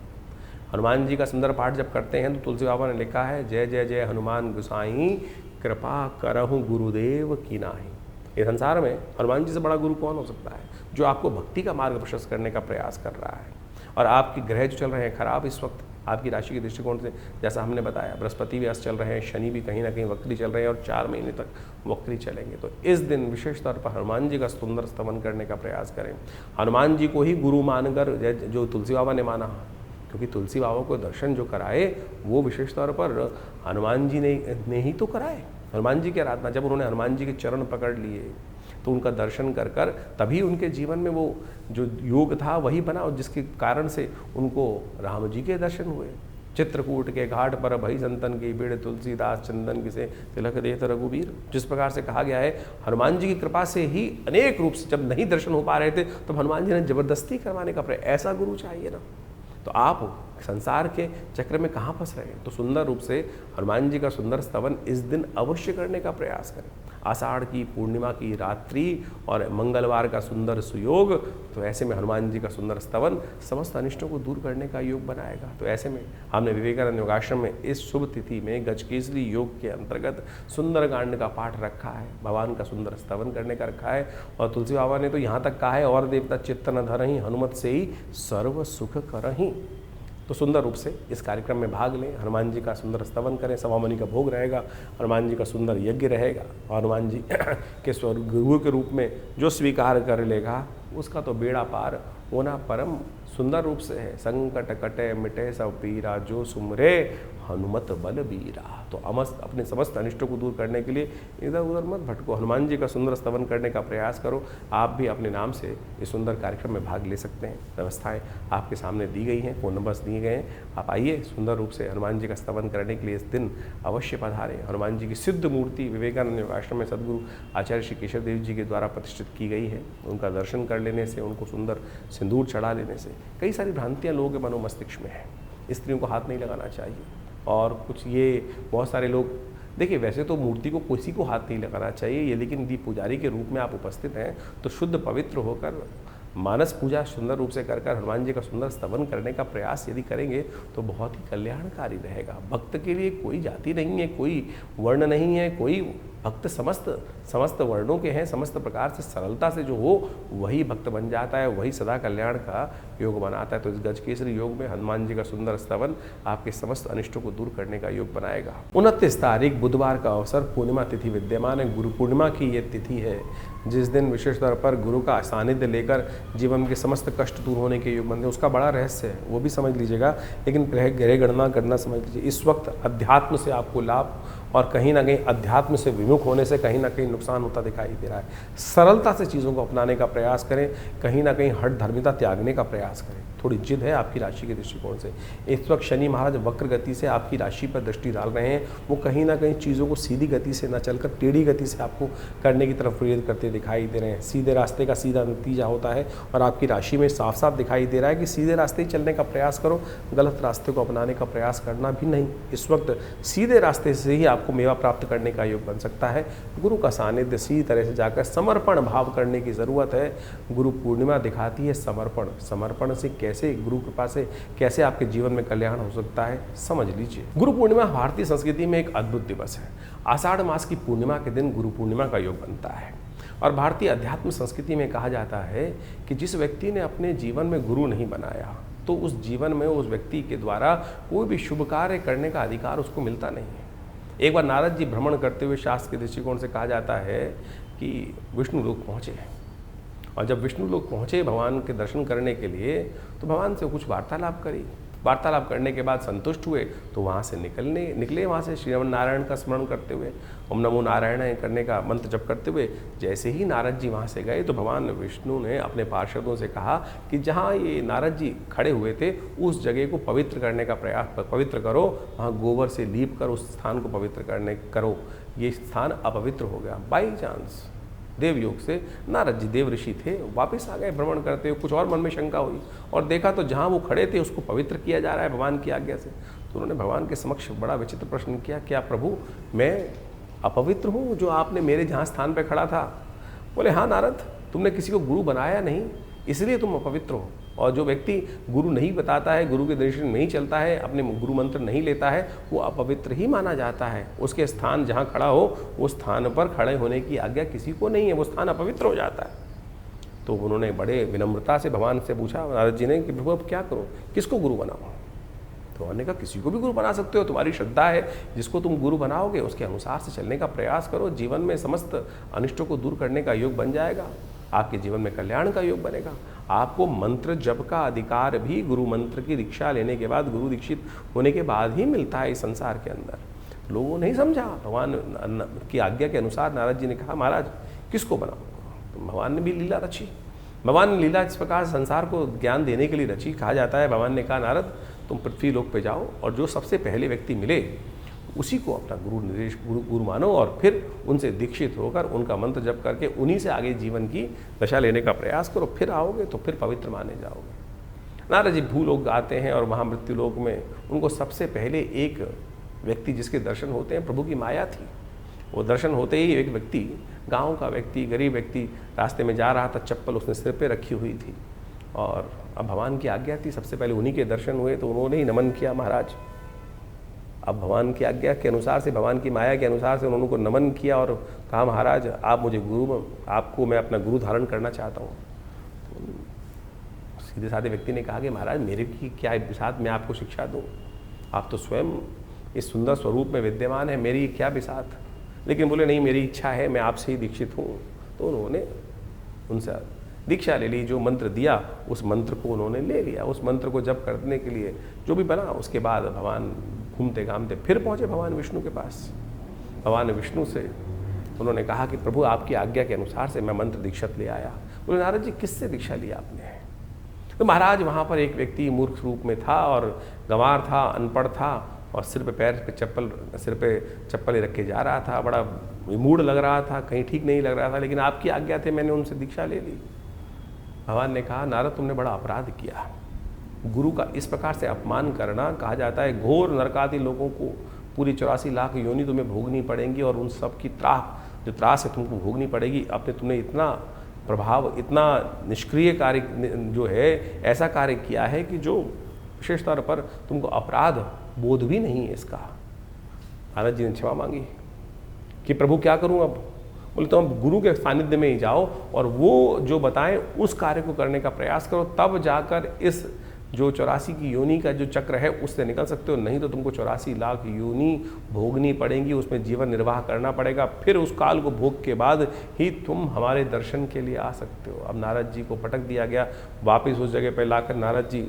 हनुमान जी का सुंदर पाठ जब करते हैं तो तुलसी बाबा ने लिखा है, जय जय जय हनुमान गोसाई कृपा करहु गुरुदेव की नाही। इस संसार में हनुमान जी से बड़ा गुरु कौन हो सकता है, जो आपको भक्ति का मार्ग प्रशस्त करने का प्रयास कर रहा है। और आपके ग्रह जो चल रहे हैं खराब इस वक्त आपकी राशि के दृष्टिकोण से, जैसा हमने बताया, बृहस्पति भी अस्त चल रहे हैं, शनि भी कहीं ना कहीं वक्री चल रहे हैं और 4 महीने तक वक्री चलेंगे। तो इस दिन विशेष तौर पर हनुमान जी का सुंदर स्तवन करने का प्रयास करें। हनुमान जी को ही गुरु मानकर, जो तुलसी बाबा ने माना, क्योंकि तुलसी बाबा को दर्शन जो कराए वो विशेष तौर पर हनुमान जी ने ही तो कराए। हनुमान जी की आराधना, जब उन्होंने हनुमान जी के चरण पकड़ लिए तो उनका दर्शन कर कर तभी उनके जीवन में वो जो योग था वही बना, और जिसके कारण से उनको राम जी के दर्शन हुए। चित्रकूट के घाट पर भई संतन की भीड़, तुलसीदास चंदन किसे तिलक देत रघुबीर। जिस प्रकार से कहा गया है, हनुमान जी की कृपा से ही अनेक रूप से जब नहीं दर्शन हो पा रहे थे तो हनुमान जी ने जबरदस्ती करवाने का प्रयास, ऐसा गुरु चाहिए ना। तो आप संसार के चक्र में कहाँ फंस रहे हैं, तो सुंदर रूप से हनुमान जी का सुंदर स्तवन इस दिन अवश्य करने का प्रयास करें। आषाढ़ की पूर्णिमा की रात्रि और मंगलवार का सुंदर सुयोग, तो ऐसे में हनुमान जी का सुंदर स्तवन समस्त अनिष्टों को दूर करने का योग बनाएगा। तो ऐसे में हमने विवेकानंद योगाश्रम में इस शुभ तिथि में गजकेसरी योग के अंतर्गत सुंदर कांड का पाठ रखा है, भगवान का सुंदर स्तवन करने का रखा है। और तुलसी बाबा ने तो यहाँ तक कहा है, और देवता चित्त न धरहि हनुमत से ही सर्व सुख करहि। तो सुंदर रूप से इस कार्यक्रम में भाग लें, हनुमान जी का सुंदर स्तवन करें, सवामणि का भोग रहेगा, हनुमान जी का सुंदर यज्ञ रहेगा। हनुमान जी के गुरु के रूप में जो स्वीकार कर लेगा उसका तो बेड़ा पार होना परम सुंदर रूप से है। संकट कटे मिटे सब पीरा, जो सुमरे हनुमत बल बीरा। तो अपने समस्त अनिष्टों को दूर करने के लिए इधर उधर मत भटको, हनुमान जी का सुंदर स्तवन करने का प्रयास करो। आप भी अपने नाम से इस सुंदर कार्यक्रम में भाग ले सकते हैं। व्यवस्थाएं आपके सामने दी गई हैं, फ़ोन नंबर्स दिए गए हैं। आप आइए, सुंदर रूप से हनुमान जी का स्तवन करने के लिए इस दिन अवश्य पधारें। हनुमान जी की सिद्ध मूर्ति विवेकानंद योगाश्रम में सदगुरु आचार्य श्री केशव देव जी के द्वारा प्रतिष्ठित की गई है। उनका दर्शन कर लेने से, उनको सुंदर सिंदूर चढ़ा लेने से कई सारी भ्रांतियाँ लोगों के मनो मस्तिष्क में हैं। स्त्रियों को हाथ नहीं लगाना चाहिए, और कुछ ये बहुत सारे लोग, देखिए वैसे तो मूर्ति को किसी को हाथ नहीं लगाना चाहिए ये, लेकिन यदि पुजारी के रूप में आप उपस्थित हैं तो शुद्ध पवित्र होकर मानस पूजा सुंदर रूप से कर हनुमान जी का सुंदर स्तवन करने का प्रयास यदि करेंगे तो बहुत ही कल्याणकारी रहेगा। भक्त के लिए कोई जाति नहीं है, कोई वर्ण नहीं है, कोई भक्त समस्त वर्णों के हैं। समस्त प्रकार से सरलता से जो हो वही भक्त बन जाता है, वही सदा कल्याण का योग बनाता है। तो इस गजकेसरी योग में हनुमान जी का सुंदर स्तवन आपके समस्त अनिष्टों को दूर करने का योग बनाएगा। 29 तारीख बुधवार का अवसर, पूर्णिमा तिथि विद्यमान है। गुरु पूर्णिमा की ये तिथि है जिस दिन विशेष तौर पर गुरु का सानिध्य लेकर जीवन के समस्त कष्ट दूर होने के योग बनते हैं। उसका बड़ा रहस्य है, वो भी समझ लीजिएगा, लेकिन ग्रह गणना करना समझ लीजिए। इस वक्त अध्यात्म से आपको लाभ और कहीं ना कहीं अध्यात्म से विमुख होने से कहीं ना कहीं नुकसान होता दिखाई दे रहा है। सरलता से चीज़ों को अपनाने का प्रयास करें, कहीं ना कहीं हठ धर्मिता त्यागने का प्रयास करें। थोड़ी जिद है आपकी राशि के दृष्टिकोण से। इस वक्त शनि महाराज वक्र गति से आपकी राशि पर दृष्टि डाल रहे हैं, वो कहीं ना कहीं चीज़ों को सीधी गति से न चलकर टेढ़ी गति से आपको करने की तरफ प्रेरित करते दिखाई दे रहे हैं। सीधे रास्ते का सीधा नतीजा होता है और आपकी राशि में साफ साफ दिखाई दे रहा है कि सीधे रास्ते ही चलने का प्रयास करो, गलत रास्ते को अपनाने का प्रयास करना भी नहीं। इस वक्त सीधे रास्ते से ही आपको मेवा प्राप्त करने का योग बन सकता है। गुरु का सानिध्य सीधी तरह से जाकर समर्पण भाव करने की ज़रूरत है। गुरु पूर्णिमा दिखाती है समर्पण। समर्पण से कैसे, गुरु कृपा से कैसे आपके जीवन में कल्याण हो सकता है, समझ लीजिए। गुरु पूर्णिमा भारतीय संस्कृति में एक अद्भुत दिवस है। आषाढ़ मास की पूर्णिमा के दिन गुरु पूर्णिमा का योग बनता है और भारतीय अध्यात्म संस्कृति में कहा जाता है कि जिस व्यक्ति ने अपने जीवन में गुरु नहीं बनाया तो उस जीवन में उस व्यक्ति के द्वारा कोई भी शुभ कार्य करने का अधिकार उसको मिलता नहीं है। एक बार नारद जी भ्रमण करते हुए शास्त्र के दृष्टिकोण से कहा जाता है कि विष्णु लोक पहुँचे और जब विष्णु लोक पहुँचे भगवान के दर्शन करने के लिए तो भगवान से कुछ वार्तालाप करी। वार्तालाप करने के बाद संतुष्ट हुए तो वहाँ से निकले वहाँ से श्रीमन नारायण का स्मरण करते हुए, ओम नमो नारायण करने का मंत्र जप करते हुए। जैसे ही नारद जी वहाँ से गए तो भगवान विष्णु ने अपने पार्षदों से कहा कि जहाँ ये नारद जी खड़े हुए थे उस जगह को पवित्र करने का प्रयास, पवित्र करो, वहाँ गोबर से लीप कर उस स्थान को पवित्र करो। ये स्थान अपवित्र हो गया। बाई चांस देवयोग से नारद जी देव ऋषि थे, वापस आ गए भ्रमण करते हुए। कुछ और मन में शंका हुई और देखा तो जहाँ वो खड़े थे उसको पवित्र किया जा रहा है भगवान की आज्ञा से। तो उन्होंने भगवान के समक्ष बड़ा विचित्र प्रश्न किया, क्या प्रभु मैं अपवित्र हूँ जो आपने मेरे जहाँ स्थान पर खड़ा था? बोले हाँ नारद, तुमने किसी को गुरु बनाया नहीं इसलिए तुम अपवित्र हो। और जो व्यक्ति गुरु नहीं बताता है, गुरु के दर्शन नहीं चलता है, अपने गुरु मंत्र नहीं लेता है, वो अपवित्र ही माना जाता है। उसके स्थान जहाँ खड़ा हो वो स्थान पर खड़े होने की आज्ञा किसी को नहीं है, वो स्थान अपवित्र हो जाता है। तो उन्होंने बड़े विनम्रता से भगवान से पूछा नारद जी ने कि प्रभु अब क्या करूँ, किसको गुरु बनाऊँ? तो उन्होंने कहा किसी को भी गुरु बना सकते हो, तुम्हारी श्रद्धा है, जिसको तुम गुरु बनाओगे उसके अनुसार से चलने का प्रयास करो। जीवन में समस्त अनिष्टों को दूर करने का योग बन जाएगा, आपके जीवन में कल्याण का योग बनेगा। आपको मंत्र जप का अधिकार भी गुरु मंत्र की दीक्षा लेने के बाद, गुरु दीक्षित होने के बाद ही मिलता है इस संसार के अंदर। लोगों ने नहीं समझा। भगवान की आज्ञा के अनुसार नारद जी ने कहा महाराज किसको बनाऊँ? तो भगवान ने भी लीला रची। भगवान ने लीला इस प्रकार संसार को ज्ञान देने के लिए रची। कहा जाता है भगवान ने कहा नारद तुम पृथ्वी लोक पे जाओ और जो सबसे पहले व्यक्ति मिले उसी को अपना गुरु मानो और फिर उनसे दीक्षित होकर उनका मंत्र जप करके उन्हीं से आगे जीवन की दशा लेने का प्रयास करो। फिर आओगे तो फिर पवित्र माने जाओगे। नारद जी भूलोक आते हैं और वहाँ मृत्यु लोक में उनको सबसे पहले एक व्यक्ति जिसके दर्शन होते हैं प्रभु की माया थी। वो दर्शन होते ही एक व्यक्ति, गाँव का व्यक्ति, गरीब व्यक्ति रास्ते में जा रहा था, चप्पल उसने सिर पर रखी हुई थी और अब भगवान की आज्ञा थी, सबसे पहले उन्हीं के दर्शन हुए तो उन्होंने ही नमन किया महाराज। अब भगवान की आज्ञा के अनुसार से, भगवान की माया के अनुसार से उन्होंने को नमन किया और कहा महाराज आप मुझे आपको मैं अपना गुरु धारण करना चाहता हूँ। तो सीधे साधे व्यक्ति ने कहा कि महाराज मेरे की क्या बिसात, मैं आपको शिक्षा दूँ? आप तो स्वयं इस सुंदर स्वरूप में विद्यमान है, मेरी क्या बिसात? लेकिन बोले नहीं मेरी इच्छा है, मैं आपसे ही दीक्षित हूँ। तो उन्होंने उनसे दीक्षा ले ली। जो मंत्र दिया उस मंत्र को उन्होंने ले लिया। उस मंत्र को जप करने के लिए जो भी बना, उसके बाद भगवान घूमते घामते फिर पहुँचे भगवान विष्णु के पास। भगवान विष्णु से उन्होंने कहा कि प्रभु आपकी आज्ञा के अनुसार से मैं मंत्र दीक्षित ले आया। बोले नारद जी किससे दीक्षा ली आपने? तो महाराज वहाँ पर एक व्यक्ति मूर्ख रूप में था और गंवार था, अनपढ़ था और सिर पे चप्पल रख के जा रहा था। बड़ा मूड लग रहा था, कहीं ठीक नहीं लग रहा था, लेकिन आपकी आज्ञा थे मैंने उनसे दीक्षा ले ली। भगवान ने कहा नारद तुमने बड़ा अपराध किया। गुरु का इस प्रकार से अपमान करना, कहा जाता है घोर नरकादि लोगों को पूरी 84 लाख योनि तुम्हें भोगनी पड़ेंगी और उन सब की जो त्रास है तुमको भोगनी पड़ेगी। अपने तुमने इतना प्रभाव, इतना निष्क्रिय कार्य जो है, ऐसा कार्य किया है कि जो विशेष तौर पर तुमको अपराध बोध भी नहीं है इसका। नारद जी ने क्षमा मांगी कि प्रभु क्या करूं अब? बोले तो अब गुरु के सानिध्य में ही जाओ और वो जो बताएं उस कार्य को करने का प्रयास करो, तब जाकर इस जो 84 की योनि का जो चक्र है उससे निकल सकते हो। नहीं तो तुमको 84 लाख योनि भोगनी पड़ेंगी, उसमें जीवन निर्वाह करना पड़ेगा। फिर उस काल को भोग के बाद ही तुम हमारे दर्शन के लिए आ सकते हो। अब नारद जी को पटक दिया गया। वापस उस जगह पर लाकर नारद जी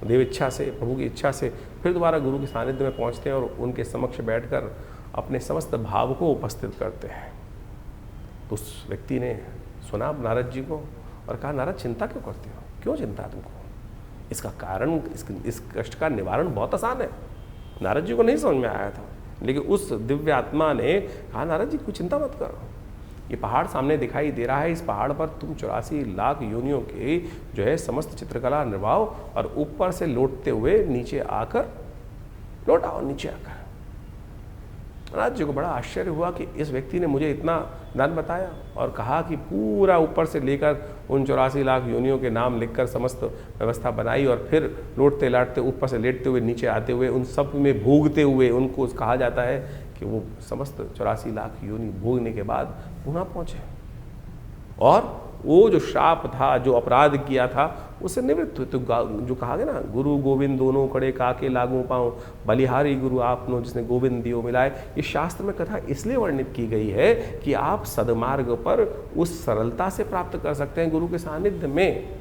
देव इच्छा से, प्रभु की इच्छा से फिर दोबारा गुरु के सानिध्य में पहुँचते हैं और उनके समक्ष बैठकर अपने समस्त भाव को उपस्थित करते हैं। तो उस व्यक्ति ने सुना नारद जी को और कहा, नारद चिंता क्यों करते हो, क्यों चिंता तुमको? इसका कारण, इस कष्ट का निवारण बहुत आसान है। नारद जी को नहीं समझ में आया था, लेकिन उस दिव्य आत्मा ने कहा, नारद जी कोई चिंता मत करो, ये पहाड़ सामने दिखाई दे रहा है, इस पहाड़ पर तुम 84 लाख योनियों के जो है समस्त चित्रकला निर्वाहो और ऊपर से लौटते हुए नीचे आकर लौट आओ, नीचे आकर। नारद जी को बड़ा आश्चर्य हुआ कि इस व्यक्ति ने मुझे इतना दान बताया और कहा कि पूरा ऊपर से लेकर उन 84 लाख योनियों के नाम लिखकर समस्त व्यवस्था बनाई और फिर लौटते लाटते ऊपर से लेटते हुए नीचे आते हुए उन सब में भोगते हुए, उनको कहा जाता है कि वो समस्त 84 लाख योनि भोगने के बाद पुनः पहुँचे और वो जो श्राप था, जो अपराध किया था, उससे निवृत्त हुए। तो जो कहा गया ना, गुरु गोविंद दोनों कड़े काके लागू पाऊँ, बलिहारी गुरु आपनो जिसने गोविंद दियो मिलाए। ये शास्त्र में कथा इसलिए वर्णित की गई है कि आप सदमार्ग पर उस सरलता से प्राप्त कर सकते हैं गुरु के सानिध्य में।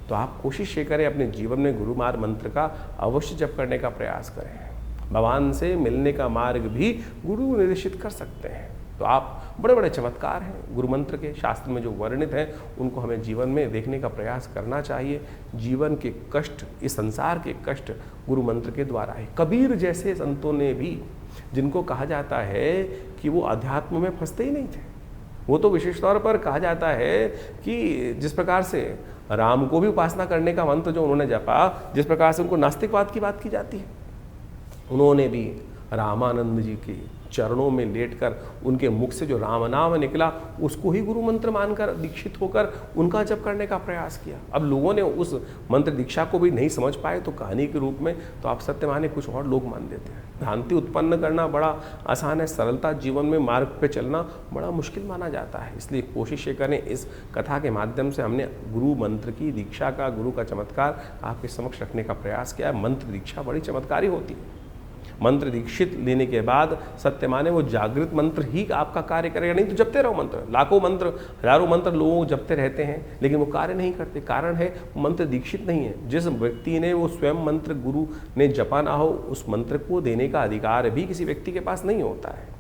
तो आप कोशिश ये करें, अपने जीवन में गुरु मार्ग मंत्र का अवश्य जप करने का प्रयास करें। भगवान से मिलने का मार्ग भी गुरु निर्देशित कर सकते हैं। तो आप बड़े बड़े चमत्कार हैं गुरु मंत्र के, शास्त्र में जो वर्णित हैं उनको हमें जीवन में देखने का प्रयास करना चाहिए। जीवन के कष्ट, इस संसार के कष्ट गुरु मंत्र के द्वारा है। कबीर जैसे संतों ने भी, जिनको कहा जाता है कि वो अध्यात्म में फंसते ही नहीं थे, वो तो विशेष तौर पर कहा जाता है कि जिस प्रकार से राम को भी उपासना करने का मंत्र जो उन्होंने जपा, जिस प्रकार से उनको नास्तिकवाद की बात की जाती है, उन्होंने भी रामानंद जी के चरणों में लेटकर उनके मुख से जो राम नाम निकला उसको ही गुरु मंत्र मानकर दीक्षित होकर उनका जप करने का प्रयास किया। अब लोगों ने उस मंत्र दीक्षा को भी नहीं समझ पाए तो कहानी के रूप में तो आप सत्य माने कुछ और लोग मान देते हैं। भ्रांति उत्पन्न करना बड़ा आसान है, सरलता जीवन में मार्ग पे चलना बड़ा मुश्किल माना जाता है। इसलिए कोशिश ये करें, इस कथा के माध्यम से हमने गुरु मंत्र की दीक्षा का, गुरु का चमत्कार आपके समक्ष रखने का प्रयास किया है। मंत्र दीक्षा बड़ी चमत्कारी होती है। मंत्र दीक्षित लेने के बाद सत्य माने वो जागृत मंत्र ही आपका कार्य करेगा, नहीं तो जपते रहो मंत्र, लाखों मंत्र, हजारों मंत्र लोग जपते रहते हैं लेकिन वो कार्य नहीं करते। कारण है मंत्र दीक्षित नहीं है। जिस व्यक्ति ने वो स्वयं मंत्र गुरु ने जपा ना हो, उस मंत्र को देने का अधिकार भी किसी व्यक्ति के पास नहीं होता है।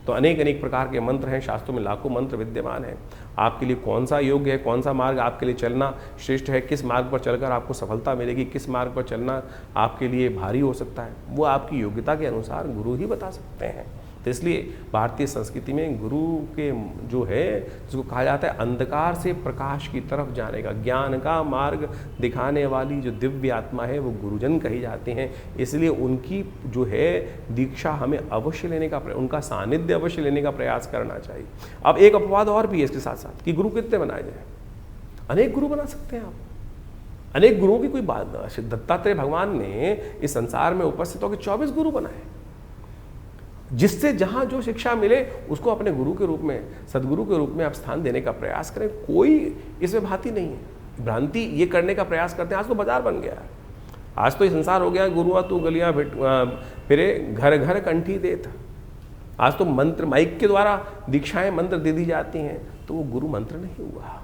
तो अनेक अनेक प्रकार के मंत्र हैं, शास्त्रों में लाखों मंत्र विद्यमान हैं। आपके लिए कौन सा योग्य है, कौन सा मार्ग आपके लिए चलना श्रेष्ठ है, किस मार्ग पर चलकर आपको सफलता मिलेगी, किस मार्ग पर चलना आपके लिए भारी हो सकता है, वो आपकी योग्यता के अनुसार गुरु ही बता सकते हैं। तो इसलिए भारतीय संस्कृति में गुरु के जो है, जिसको कहा जाता है अंधकार से प्रकाश की तरफ जाने का, ज्ञान का मार्ग दिखाने वाली जो दिव्य आत्मा है वो गुरुजन कही जाते हैं। इसलिए उनकी जो है दीक्षा हमें अवश्य लेने का, उनका सानिध्य अवश्य लेने का प्रयास करना चाहिए। अब एक अपवाद और भी है इसके साथ साथ कि गुरु कितने बनाए जाए। अनेक गुरु बना सकते हैं आप, अनेक गुरुओं की कोई बात। दत्तात्रेय भगवान ने इस संसार में उपस्थित होकर 24 गुरु बनाए, जिससे जहां जो शिक्षा मिले उसको अपने गुरु के रूप में, सदगुरु के रूप में आप स्थान देने का प्रयास करें। कोई इसमें भांति नहीं है। भ्रांति ये करने का प्रयास करते हैं। आज तो बाजार बन गया है, आज तो ये संसार हो गया, गुरुआ तू गलियां फिरे घर घर कंठी देत। आज तो मंत्र माइक के द्वारा दीक्षाएं मंत्र दे दी जाती हैं, तो वो गुरु मंत्र नहीं हुआ।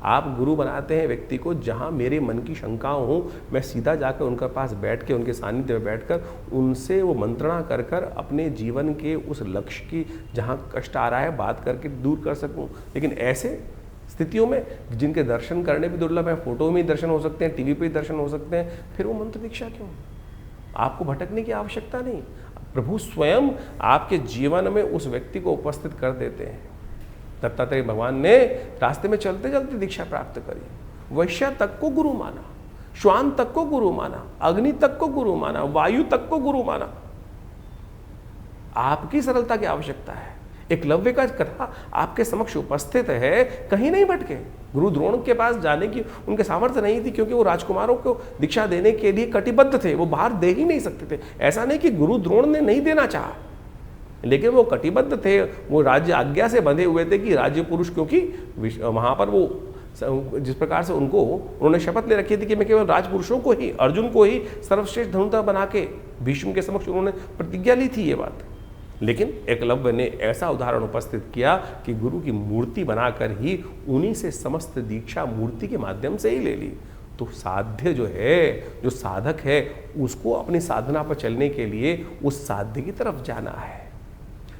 आप गुरु बनाते हैं व्यक्ति को जहां मेरे मन की शंकाओं हो, मैं सीधा जाकर उनके पास बैठ के, उनके सानिध्य में बैठकर उनसे वो मंत्रणा कर कर अपने जीवन के उस लक्ष्य की जहां कष्ट आ रहा है बात करके दूर कर सकूं। लेकिन ऐसे स्थितियों में जिनके दर्शन करने भी दुर्लभ है, फोटो में ही दर्शन हो सकते हैं, टीवी पे ही दर्शन हो सकते हैं, फिर वो मंत्र दीक्षा क्यों? आपको भटकने की आवश्यकता नहीं। प्रभु स्वयं आपके जीवन में उस व्यक्ति को उपस्थित कर देते हैं। दत्तात्रेय भगवान ने रास्ते में चलते चलते दीक्षा प्राप्त करी। वैश्य तक को गुरु माना, श्वान तक को गुरु माना, अग्नि तक को गुरु माना, वायु तक को गुरु माना। आपकी सरलता की आवश्यकता है। एकलव्य का कथा आपके समक्ष उपस्थित है, कहीं नहीं भटके। गुरु द्रोण के पास जाने की उनके सामर्थ्य नहीं थी, क्योंकि वो राजकुमारों को दीक्षा देने के लिए कटिबद्ध थे, वो बाहर दे ही नहीं सकते थे। ऐसा नहीं कि गुरु द्रोण ने नहीं देना चाहा, लेकिन वो कटिबद्ध थे, वो राज्य आज्ञा से बंधे हुए थे कि राज्य पुरुष, क्योंकि वहां पर वो जिस प्रकार से उन्होंने शपथ ले रखी थी कि मैं केवल राजपुरुषों को ही, अर्जुन को ही सर्वश्रेष्ठ धनुर्धर बना के भीष्म के समक्ष उन्होंने प्रतिज्ञा ली थी ये बात। लेकिन एकलव्य ने ऐसा उदाहरण उपस्थित किया कि गुरु की मूर्ति बनाकर ही उन्हीं से समस्त दीक्षा मूर्ति के माध्यम से ही ले ली। तो साध्य जो है, जो साधक है, उसको अपनी साधना पर चलने के लिए उस साध्य की तरफ जाना है।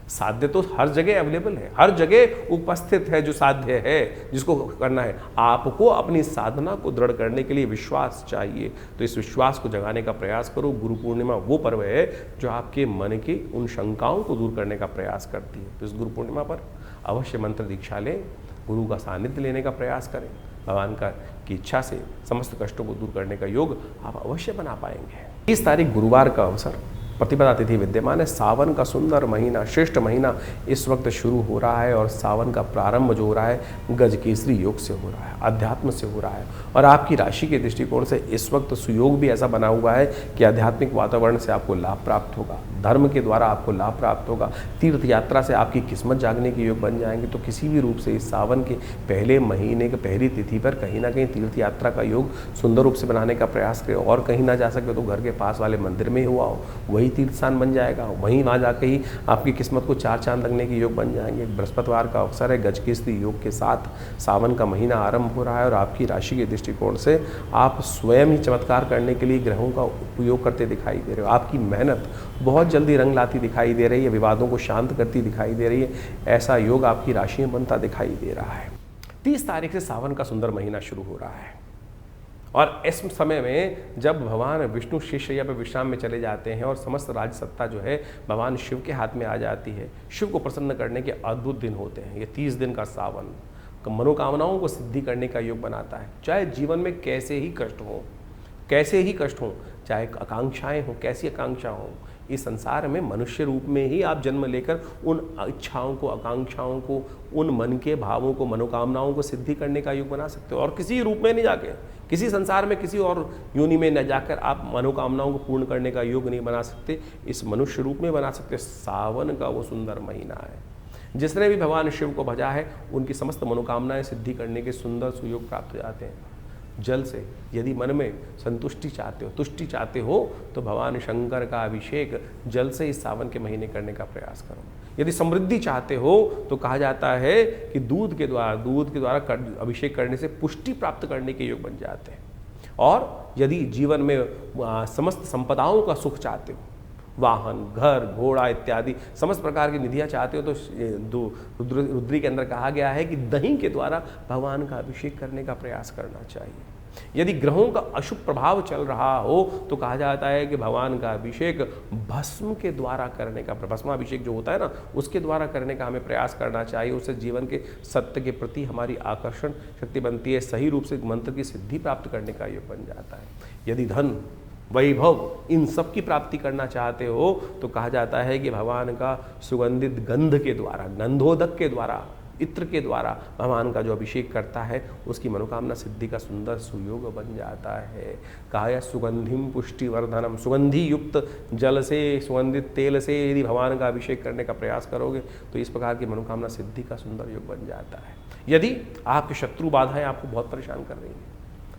साध्य तो हर जगह अवेलेबल है, हर जगह उपस्थित है जो साध्य है, जिसको करना है। आपको अपनी साधना को दृढ़ करने के लिए विश्वास चाहिए, तो इस विश्वास को जगाने का प्रयास करो। गुरु पूर्णिमा वो पर्व है जो आपके मन की उन शंकाओं को दूर करने का प्रयास करती है। तो इस गुरु पूर्णिमा पर अवश्य मंत्र दीक्षा लें, गुरु का सानिध्य लेने का प्रयास करें। भगवान की इच्छा से समस्त कष्टों को दूर करने का योग आप अवश्य बना पाएंगे। 30 तारीख गुरुवार का अवसर, प्रतिपदा तिथि विद्यमान है। सावन का सुंदर महीना, श्रेष्ठ महीना इस वक्त शुरू हो रहा है और सावन का प्रारंभ जो हो रहा है गजकेसरी योग से हो रहा है, अध्यात्म से हो रहा है। और आपकी राशि के दृष्टिकोण से इस वक्त सुयोग भी ऐसा बना हुआ है कि आध्यात्मिक वातावरण से आपको लाभ प्राप्त होगा, धर्म के द्वारा आपको लाभ प्राप्त होगा, तीर्थ यात्रा से आपकी किस्मत जागने के योग बन जाएंगे। तो किसी भी रूप से इस सावन के पहले महीने के पहली तिथि पर कहीं ना कहीं तीर्थ यात्रा का योग सुंदर रूप से बनाने का प्रयास करें। और कहीं ना जा सके तो घर के पास वाले मंदिर में ही हुआ हो, वही तीर्थ स्थान बन जाएगा, वहीं वहाँ जाके ही आपकी किस्मत को 4 चांद लगने के योग बन जाएंगे। बृहस्पतिवार का अवसर है, गजकेसरी योग के साथ सावन का महीना आरंभ हो रहा है और आपकी राशि के दृष्टिकोण से आप स्वयं ही चमत्कार करने के लिए ग्रहों का उपयोग करते दिखाई दे रहे हो। आपकी मेहनत बहुत जल्दी रंग लाती दिखाई दे रही है, विवादों को शांत करती दिखाई दे रही है। ऐसा योग आपकी राशि में बनता दिखाई दे रहा है। 30 तारीख से सावन का सुंदर महीना शुरू हो रहा है और इस समय में जब भगवान विष्णु शेषशैया पर विश्राम में चले जाते हैं और समस्त राज सत्ता जो है भगवान शिव के हाथ में आ जाती है, शिव को प्रसन्न करने के अद्भुत दिन होते हैं। ये 30 दिन का सावन मनोकामनाओं को सिद्धि करने का योग बनाता है। चाहे जीवन में कैसे ही कष्ट हो, चाहे आकांक्षाएं हो, कैसी आकांक्षा हो, इस संसार में मनुष्य रूप में ही आप जन्म लेकर उन इच्छाओं को, आकांक्षाओं को, उन मन के भावों को, मनोकामनाओं को सिद्धि करने का योग बना सकते हो। और किसी रूप में नहीं जाके, किसी संसार में किसी और योनि में न जाकर आप मनोकामनाओं को पूर्ण करने का योग नहीं बना सकते, इस मनुष्य रूप में बना सकते। सावन का वो सुंदर महीना है, जिसने भी भगवान शिव को भजा है उनकी समस्त मनोकामनाएं सिद्धि करने के सुंदर सुयोग प्राप्त हो जाते हैं। जल से यदि मन में संतुष्टि चाहते हो, तुष्टि चाहते हो, तो भगवान शंकर का अभिषेक जल से इस सावन के महीने करने का प्रयास करो। यदि समृद्धि चाहते हो तो कहा जाता है कि दूध के द्वारा अभिषेक करने से पुष्टि प्राप्त करने के योग बन जाते हैं। और यदि जीवन में समस्त संपदाओं का सुख चाहते हो, वाहन, घर, घोड़ा इत्यादि समस्त प्रकार की निधियाँ चाहते हो, तो रुद्री के अंदर कहा गया है कि दही के द्वारा भगवान का अभिषेक करने का प्रयास करना चाहिए। यदि ग्रहों का अशुभ प्रभाव चल रहा हो तो कहा जाता है कि भगवान का अभिषेक भस्म के द्वारा करने का, भस्माभिषेक जो होता है ना, उसके द्वारा करने का हमें प्रयास करना चाहिए। उससे जीवन के सत्य के प्रति हमारी आकर्षण शक्ति बनती है, सही रूप से मंत्र की सिद्धि प्राप्त करने का योग बन जाता है। यदि धन, वैभव, इन सब की प्राप्ति करना चाहते हो तो कहा जाता है कि भगवान का सुगंधित गंध के द्वारा, गंधोदक के द्वारा, इत्र के द्वारा भगवान का जो अभिषेक करता है उसकी मनोकामना सिद्धि का सुंदर सुयोग बन जाता है। कहा है सुगंधिम पुष्टिवर्धनम, सुगंधि युक्त जल से, सुगंधित तेल से यदि भगवान का अभिषेक करने का प्रयास करोगे तो इस प्रकार की मनोकामना सिद्धि का सुंदर योग बन जाता है। यदि आपकी शत्रु बाधाएं आपको बहुत परेशान कर रही हैं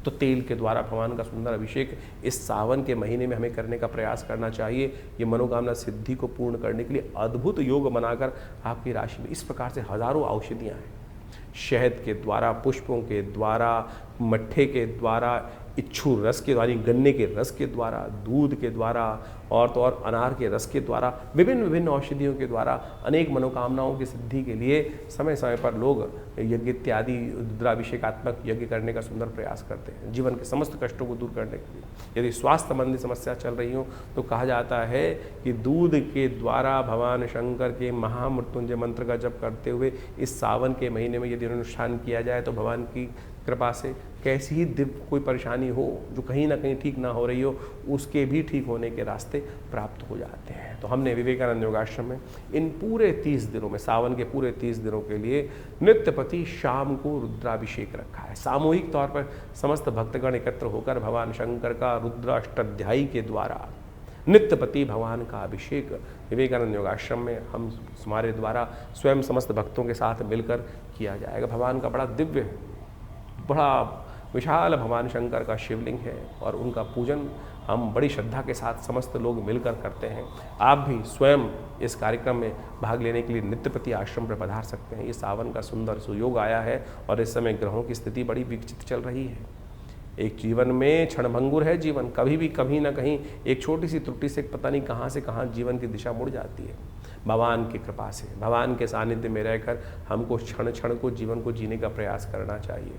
तो तेल के द्वारा भगवान का सुंदर अभिषेक इस सावन के महीने में हमें करने का प्रयास करना चाहिए। ये मनोकामना सिद्धि को पूर्ण करने के लिए अद्भुत योग बनाकर आपकी राशि में इस प्रकार से हजारों औषधियाँ हैं। शहद के द्वारा, पुष्पों के द्वारा, मट्ठे के द्वारा, इच्छू रस के द्वारा, गन्ने के रस के द्वारा, दूध के द्वारा और तो और अनार के रस के द्वारा, विभिन्न औषधियों के द्वारा अनेक मनोकामनाओं की सिद्धि के लिए समय समय पर लोग यज्ञ इत्यादि रुद्राभिषेकात्मक यज्ञ करने का सुंदर प्रयास करते हैं जीवन के समस्त कष्टों को दूर करने के लिए। यदि स्वास्थ्य संबंधी समस्या चल रही हो तो कहा जाता है कि दूध के द्वारा भगवान शंकर के महामृत्युंजय मंत्र का जप करते हुए इस सावन के महीने में यदि अनुष्ठान किया जाए तो भगवान की कृपा से कैसी ही दिव्य कोई परेशानी हो जो कहीं ना कहीं ठीक ना हो रही हो, उसके भी ठीक होने के रास्ते प्राप्त हो जाते हैं। तो हमने विवेकानंद योगाश्रम में इन पूरे 30 दिनों में, सावन के पूरे 30 दिनों के लिए नित्यपति शाम को रुद्राभिषेक रखा है। सामूहिक तौर पर समस्त भक्तगण एकत्र होकर भगवान शंकर का रुद्राष्टाध्यायी के द्वारा नित्यपति भगवान का अभिषेक विवेकानंद योगाश्रम में हम हमारे द्वारा स्वयं समस्त भक्तों के साथ मिलकर किया जाएगा। भगवान का बड़ा दिव्य, बड़ा विशाल भगवान शंकर का शिवलिंग है और उनका पूजन हम बड़ी श्रद्धा के साथ समस्त लोग मिलकर करते हैं। आप भी स्वयं इस कार्यक्रम में भाग लेने के लिए नित्यपति आश्रम पर पधार सकते हैं। ये सावन का सुंदर सुयोग आया है और इस समय ग्रहों की स्थिति बड़ी विकसित चल रही है। एक जीवन में क्षणभंगुर है जीवन, कभी भी कभी ना कहीं एक छोटी सी त्रुटि से पता नहीं कहाँ से कहाँ जीवन की दिशा मुड़ जाती है। भगवान की कृपा से, भगवान के सानिध्य में रहकर हमको क्षण क्षण को जीवन को जीने का प्रयास करना चाहिए।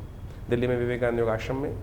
दिल्ली में विवेकानंद योग आश्रम में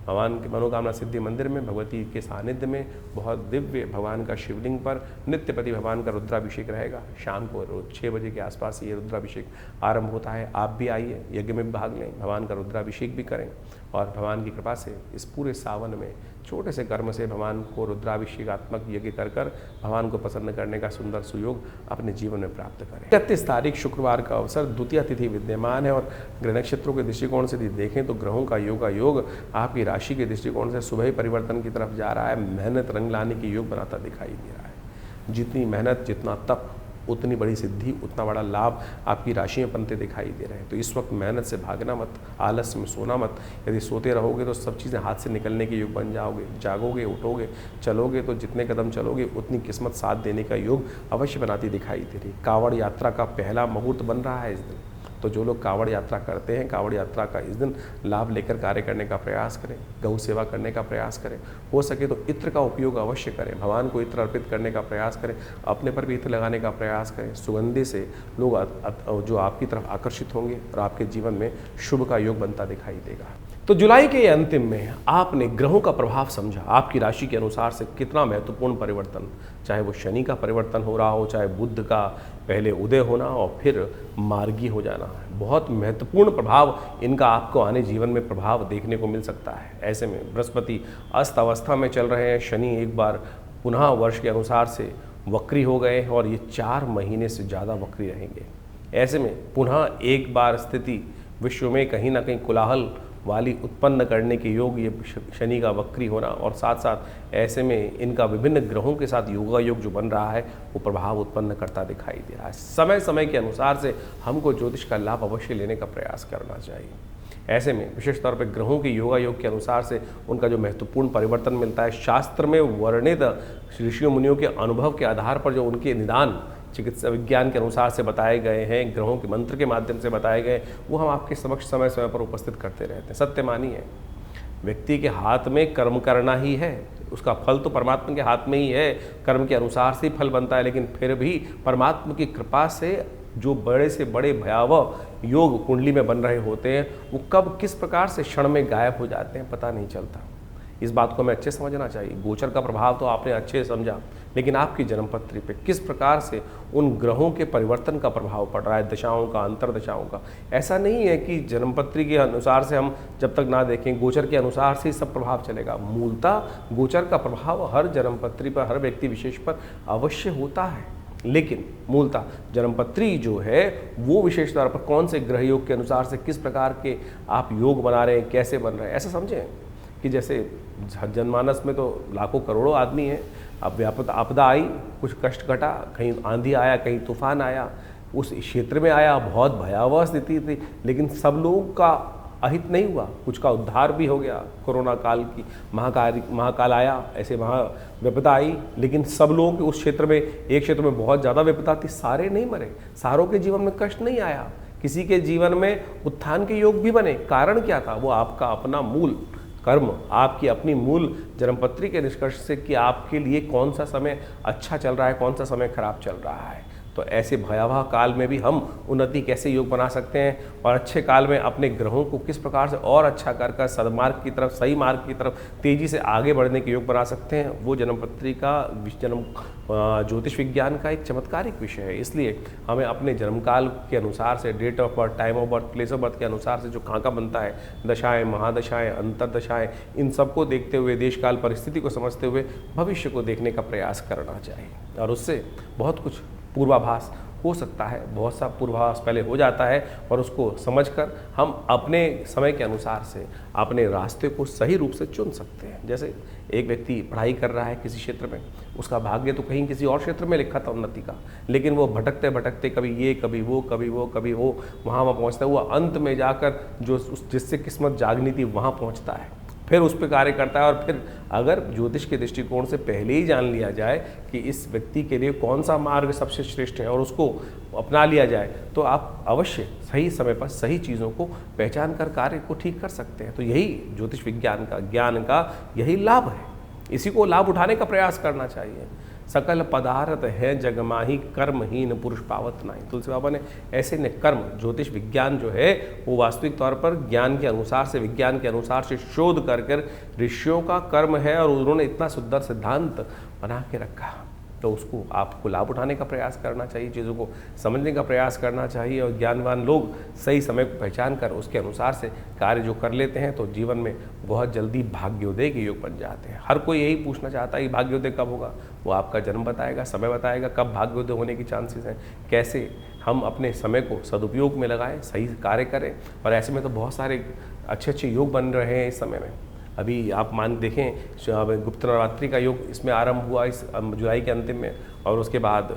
भगवान के मनोकामना सिद्धि मंदिर में भगवती के सानिध्य में बहुत दिव्य भगवान का शिवलिंग पर नित्यपति भगवान का रुद्राभिषेक रहेगा। शाम को रोज 6 बजे के आसपास ये रुद्राभिषेक आरंभ होता है। आप भी आइए, यज्ञ में भाग लें, भगवान का रुद्राभिषेक भी करें और भगवान की कृपा से इस पूरे सावन में छोटे से कर्म से भगवान को रुद्राभिषेकात्मक यज्ञ कर भगवान को प्रसन्न करने का सुंदर सुयोग अपने जीवन में प्राप्त करें। 31 तारीख शुक्रवार का अवसर, द्वितीय तिथि विद्यमान है और ग्रह नक्षत्रों के दृष्टिकोण से यदि देखें तो ग्रहों का योग आपकी राशि के दृष्टिकोण से सुबह ही परिवर्तन की तरफ जा रहा है। मेहनत रंग लाने की योग बनाता दिखाई दे रहा है। जितनी मेहनत, जितना तप, उतनी बड़ी सिद्धि, उतना बड़ा लाभ आपकी राशि में बनते दिखाई दे रहे हैं। तो इस वक्त मेहनत से भागना मत, आलस्य में सोना मत। यदि सोते रहोगे तो सब चीज़ें हाथ से निकलने के योग बन जाओगे। जागोगे, उठोगे, चलोगे तो जितने कदम चलोगे उतनी किस्मत साथ देने का योग अवश्य बनाती दिखाई दे रही। कांवड़ यात्रा का पहला मुहूर्त बन रहा है इस दिन, तो जो लोग कांवड़ यात्रा करते हैं, कांवड़ यात्रा का इस दिन लाभ लेकर कार्य करने का प्रयास करें, गौ सेवा करने का प्रयास करें, हो सके तो इत्र का उपयोग अवश्य करें, भगवान को इत्र अर्पित करने का प्रयास करें, अपने पर भी इत्र लगाने का प्रयास करें। सुगंधि से लोग जो आपकी तरफ आकर्षित होंगे और आपके जीवन में शुभ का योग बनता दिखाई देगा। तो जुलाई के अंतिम में आपने ग्रहों का प्रभाव समझा, आपकी राशि के अनुसार से कितना महत्वपूर्ण परिवर्तन, चाहे वो शनि का परिवर्तन हो रहा हो, चाहे बुध का पहले उदय होना और फिर मार्गी हो जाना, बहुत महत्वपूर्ण प्रभाव इनका आपको आने जीवन में प्रभाव देखने को मिल सकता है। ऐसे में बृहस्पति अस्त अवस्था में चल रहे हैं, शनि एक बार पुनः वर्ष के अनुसार से वक्री हो गए और ये 4 महीने से ज़्यादा वक्री रहेंगे। ऐसे में पुनः एक बार स्थिति विश्व में कहीं ना कहीं कोलाहल वाली उत्पन्न करने के योग, ये शनि का वक्री होना और साथ साथ ऐसे में इनका विभिन्न ग्रहों के साथ योगा योग जो बन रहा है वो प्रभाव उत्पन्न करता दिखाई दे रहा है। समय समय के अनुसार से हमको ज्योतिष का लाभ अवश्य लेने का प्रयास करना चाहिए। ऐसे में विशेष तौर पर ग्रहों के योगा योग के अनुसार से उनका जो महत्वपूर्ण परिवर्तन मिलता है, शास्त्र में वर्णित ऋषियों मुनियों के अनुभव के आधार पर जो उनके निदान चिकित्सा विज्ञान के अनुसार से बताए गए हैं, ग्रहों के मंत्र के माध्यम से बताए गए, वो हम आपके समक्ष समय समय पर उपस्थित करते रहते हैं। सत्य मानिए, व्यक्ति के हाथ में कर्म करना ही है, उसका फल तो परमात्मा के हाथ में ही है, कर्म के अनुसार से ही फल बनता है। लेकिन फिर भी परमात्मा की कृपा से जो बड़े से बड़े भयावह योग कुंडली में बन रहे होते हैं, वो कब किस प्रकार से क्षण में गायब हो जाते हैं पता नहीं चलता। इस बात को हमें अच्छे समझना चाहिए। गोचर का प्रभाव तो आपने अच्छे से समझा, लेकिन आपकी जन्मपत्री पे किस प्रकार से उन ग्रहों के परिवर्तन का प्रभाव पड़ रहा है, दशाओं का, अंतरदशाओं का। ऐसा नहीं है कि जन्मपत्री के अनुसार से हम जब तक ना देखें, गोचर के अनुसार से ही सब प्रभाव चलेगा। मूलतः गोचर का प्रभाव हर जन्मपत्री पर, हर व्यक्ति विशेष पर अवश्य होता है, लेकिन मूलतः जन्मपत्री जो है वो विशेष तौर पर कौन से ग्रह योग के अनुसार से किस प्रकार के आप योग बना रहे हैं, कैसे बन रहे हैं। ऐसा समझें कि जैसे जनमानस में तो लाखों करोड़ों आदमी हैं, अब व्यापक आपदा आई, कुछ कष्ट घटा, कहीं आंधी आया, कहीं तूफान आया, उस क्षेत्र में आया, बहुत भयावह स्थिति थी, लेकिन सब लोगों का अहित नहीं हुआ, कुछ का उद्धार भी हो गया। कोरोना काल की महाकाल आया, ऐसे विपदा आई, लेकिन सब लोगों के उस क्षेत्र में, एक क्षेत्र में बहुत ज़्यादा विपदा थी, सारे नहीं मरे, सारों के जीवन में कष्ट नहीं आया, किसी के जीवन में उत्थान के योग भी बने। कारण क्या था? वो आपका अपना मूल कर्म, आपकी अपनी मूल जन्मपत्री के निष्कर्ष से कि आपके लिए कौन सा समय अच्छा चल रहा है, कौन सा समय खराब चल रहा है। तो ऐसे भयावह काल में भी हम उन्नति कैसे योग बना सकते हैं और अच्छे काल में अपने ग्रहों को किस प्रकार से और अच्छा कर सदमार्ग की तरफ, सही मार्ग की तरफ तेजी से आगे बढ़ने के योग बना सकते हैं, वो जन्मपत्री का जन्म ज्योतिष विज्ञान का एक चमत्कारिक विषय है। इसलिए हमें अपने जन्मकाल के अनुसार से, date of birth, time of birth, place of birth के अनुसार से जो खाका बनता है, दशाएं, महादशाएं, अंतरदशाएं, इन सबको देखते हुए, देशकाल परिस्थिति को समझते हुए भविष्य को देखने का प्रयास करना चाहिए और उससे बहुत कुछ पूर्वाभास हो सकता है, बहुत सा पूर्वाभास पहले हो जाता है और उसको समझकर हम अपने समय के अनुसार से अपने रास्ते को सही रूप से चुन सकते हैं। जैसे एक व्यक्ति पढ़ाई कर रहा है किसी क्षेत्र में, उसका भाग्य तो कहीं किसी और क्षेत्र में लिखा था उन्नति का, लेकिन वो भटकते भटकते कभी ये, कभी वो, कभी वो, कभी वो, वहाँ पहुँचता है, वो अंत में जाकर जो जिससे किस्मत जागनी थी वहाँ पहुँचता है, फिर उस पर कार्य करता है। और फिर अगर ज्योतिष के दृष्टिकोण से पहले ही जान लिया जाए कि इस व्यक्ति के लिए कौन सा मार्ग सबसे श्रेष्ठ है और उसको अपना लिया जाए, तो आप अवश्य सही समय पर सही चीज़ों को पहचान कर कार्य को ठीक कर सकते हैं। तो यही ज्योतिष विज्ञान का, ज्ञान का यही लाभ है, इसी को लाभ उठाने का प्रयास करना चाहिए। सकल पदार्थ है जगमाही कर्महीन पुरुष पावत नाही। तुलसी बाबा ने ऐसे ने कर्म ज्योतिष विज्ञान जो है वो वास्तविक तौर पर ज्ञान के अनुसार से विज्ञान के अनुसार से शोध कर ऋषियों का कर्म है और उन्होंने इतना सुंदर सिद्धांत बना के रखा। तो उसको आपको लाभ उठाने का प्रयास करना चाहिए, चीज़ों को समझने का प्रयास करना चाहिए और ज्ञानवान लोग सही समय को पहचान कर उसके अनुसार से कार्य जो कर लेते हैं तो जीवन में बहुत जल्दी भाग्योदय के योग बन जाते हैं। हर कोई यही पूछना चाहता है कि भाग्योदय कब होगा, वो आपका जन्म बताएगा, समय बताएगा कब भाग्योदय होने की चांसेस हैं, कैसे हम अपने समय को सदुपयोग में लगाएं, सही कार्य करें। और ऐसे में तो बहुत सारे अच्छे अच्छे योग बन रहे हैं इस समय में। अभी आप मान देखें गुप्त नवरात्रि का योग इसमें आरंभ हुआ इस जुलाई के अंतिम में, और उसके बाद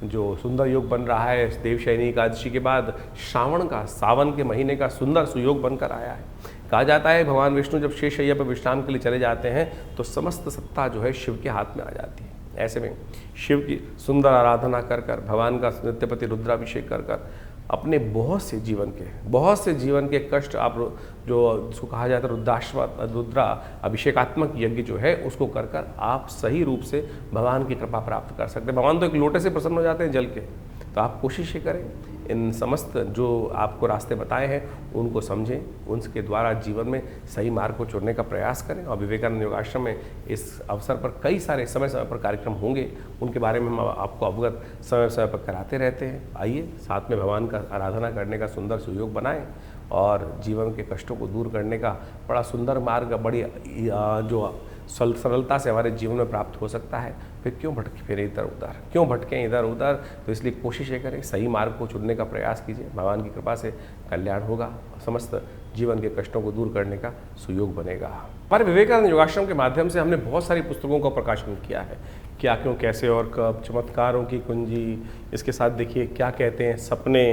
जो सुंदर योग बन रहा है देवशयनी एकादशी के बाद श्रावण का सावन के महीने का सुंदर सुयोग बनकर आया है। कहा जाता है भगवान विष्णु जब शेषशय्या पर विश्राम के लिए चले जाते हैं तो समस्त सत्ता जो है शिव के हाथ में आ जाती है। ऐसे में शिव की सुंदर आराधना कर भगवान का नित्यपति रुद्राभिषेक कर अपने बहुत से जीवन के कष्ट आप जो जिसको कहा जाता है रुद्रा अभिषेकात्मक यज्ञ जो है उसको कर आप सही रूप से भगवान की कृपा प्राप्त कर सकते हैं। भगवान तो एक लोटे से प्रसन्न हो जाते हैं जल के। तो आप कोशिश ये करें इन समस्त जो आपको रास्ते बताए हैं उनको समझें, उनके द्वारा जीवन में सही मार्ग को चुनने का प्रयास करें। और विवेकानंद योगाश्रम में इस अवसर पर कई सारे समय पर कार्यक्रम होंगे, उनके बारे में हम आपको अवगत समय पर कराते रहते हैं। आइए साथ में भगवान का आराधना करने का सुंदर सुयोग बनाएं और जीवन के कष्टों को दूर करने का बड़ा सुंदर मार्ग बड़ी जो सरलता से हमारे जीवन में प्राप्त हो सकता है। फिर क्यों भटकें इधर उधर। तो इसलिए कोशिश ये करें सही मार्ग को चुनने का प्रयास कीजिए, भगवान की कृपा से कल्याण होगा, समस्त जीवन के कष्टों को दूर करने का सुयोग बनेगा। हमारे विवेकानंद योगाश्रम के माध्यम से हमने बहुत सारी पुस्तकों का प्रकाशन किया है, क्या क्यों कैसे और कब, चमत्कारों की कुंजी, इसके साथ देखिए क्या कहते हैं सपने,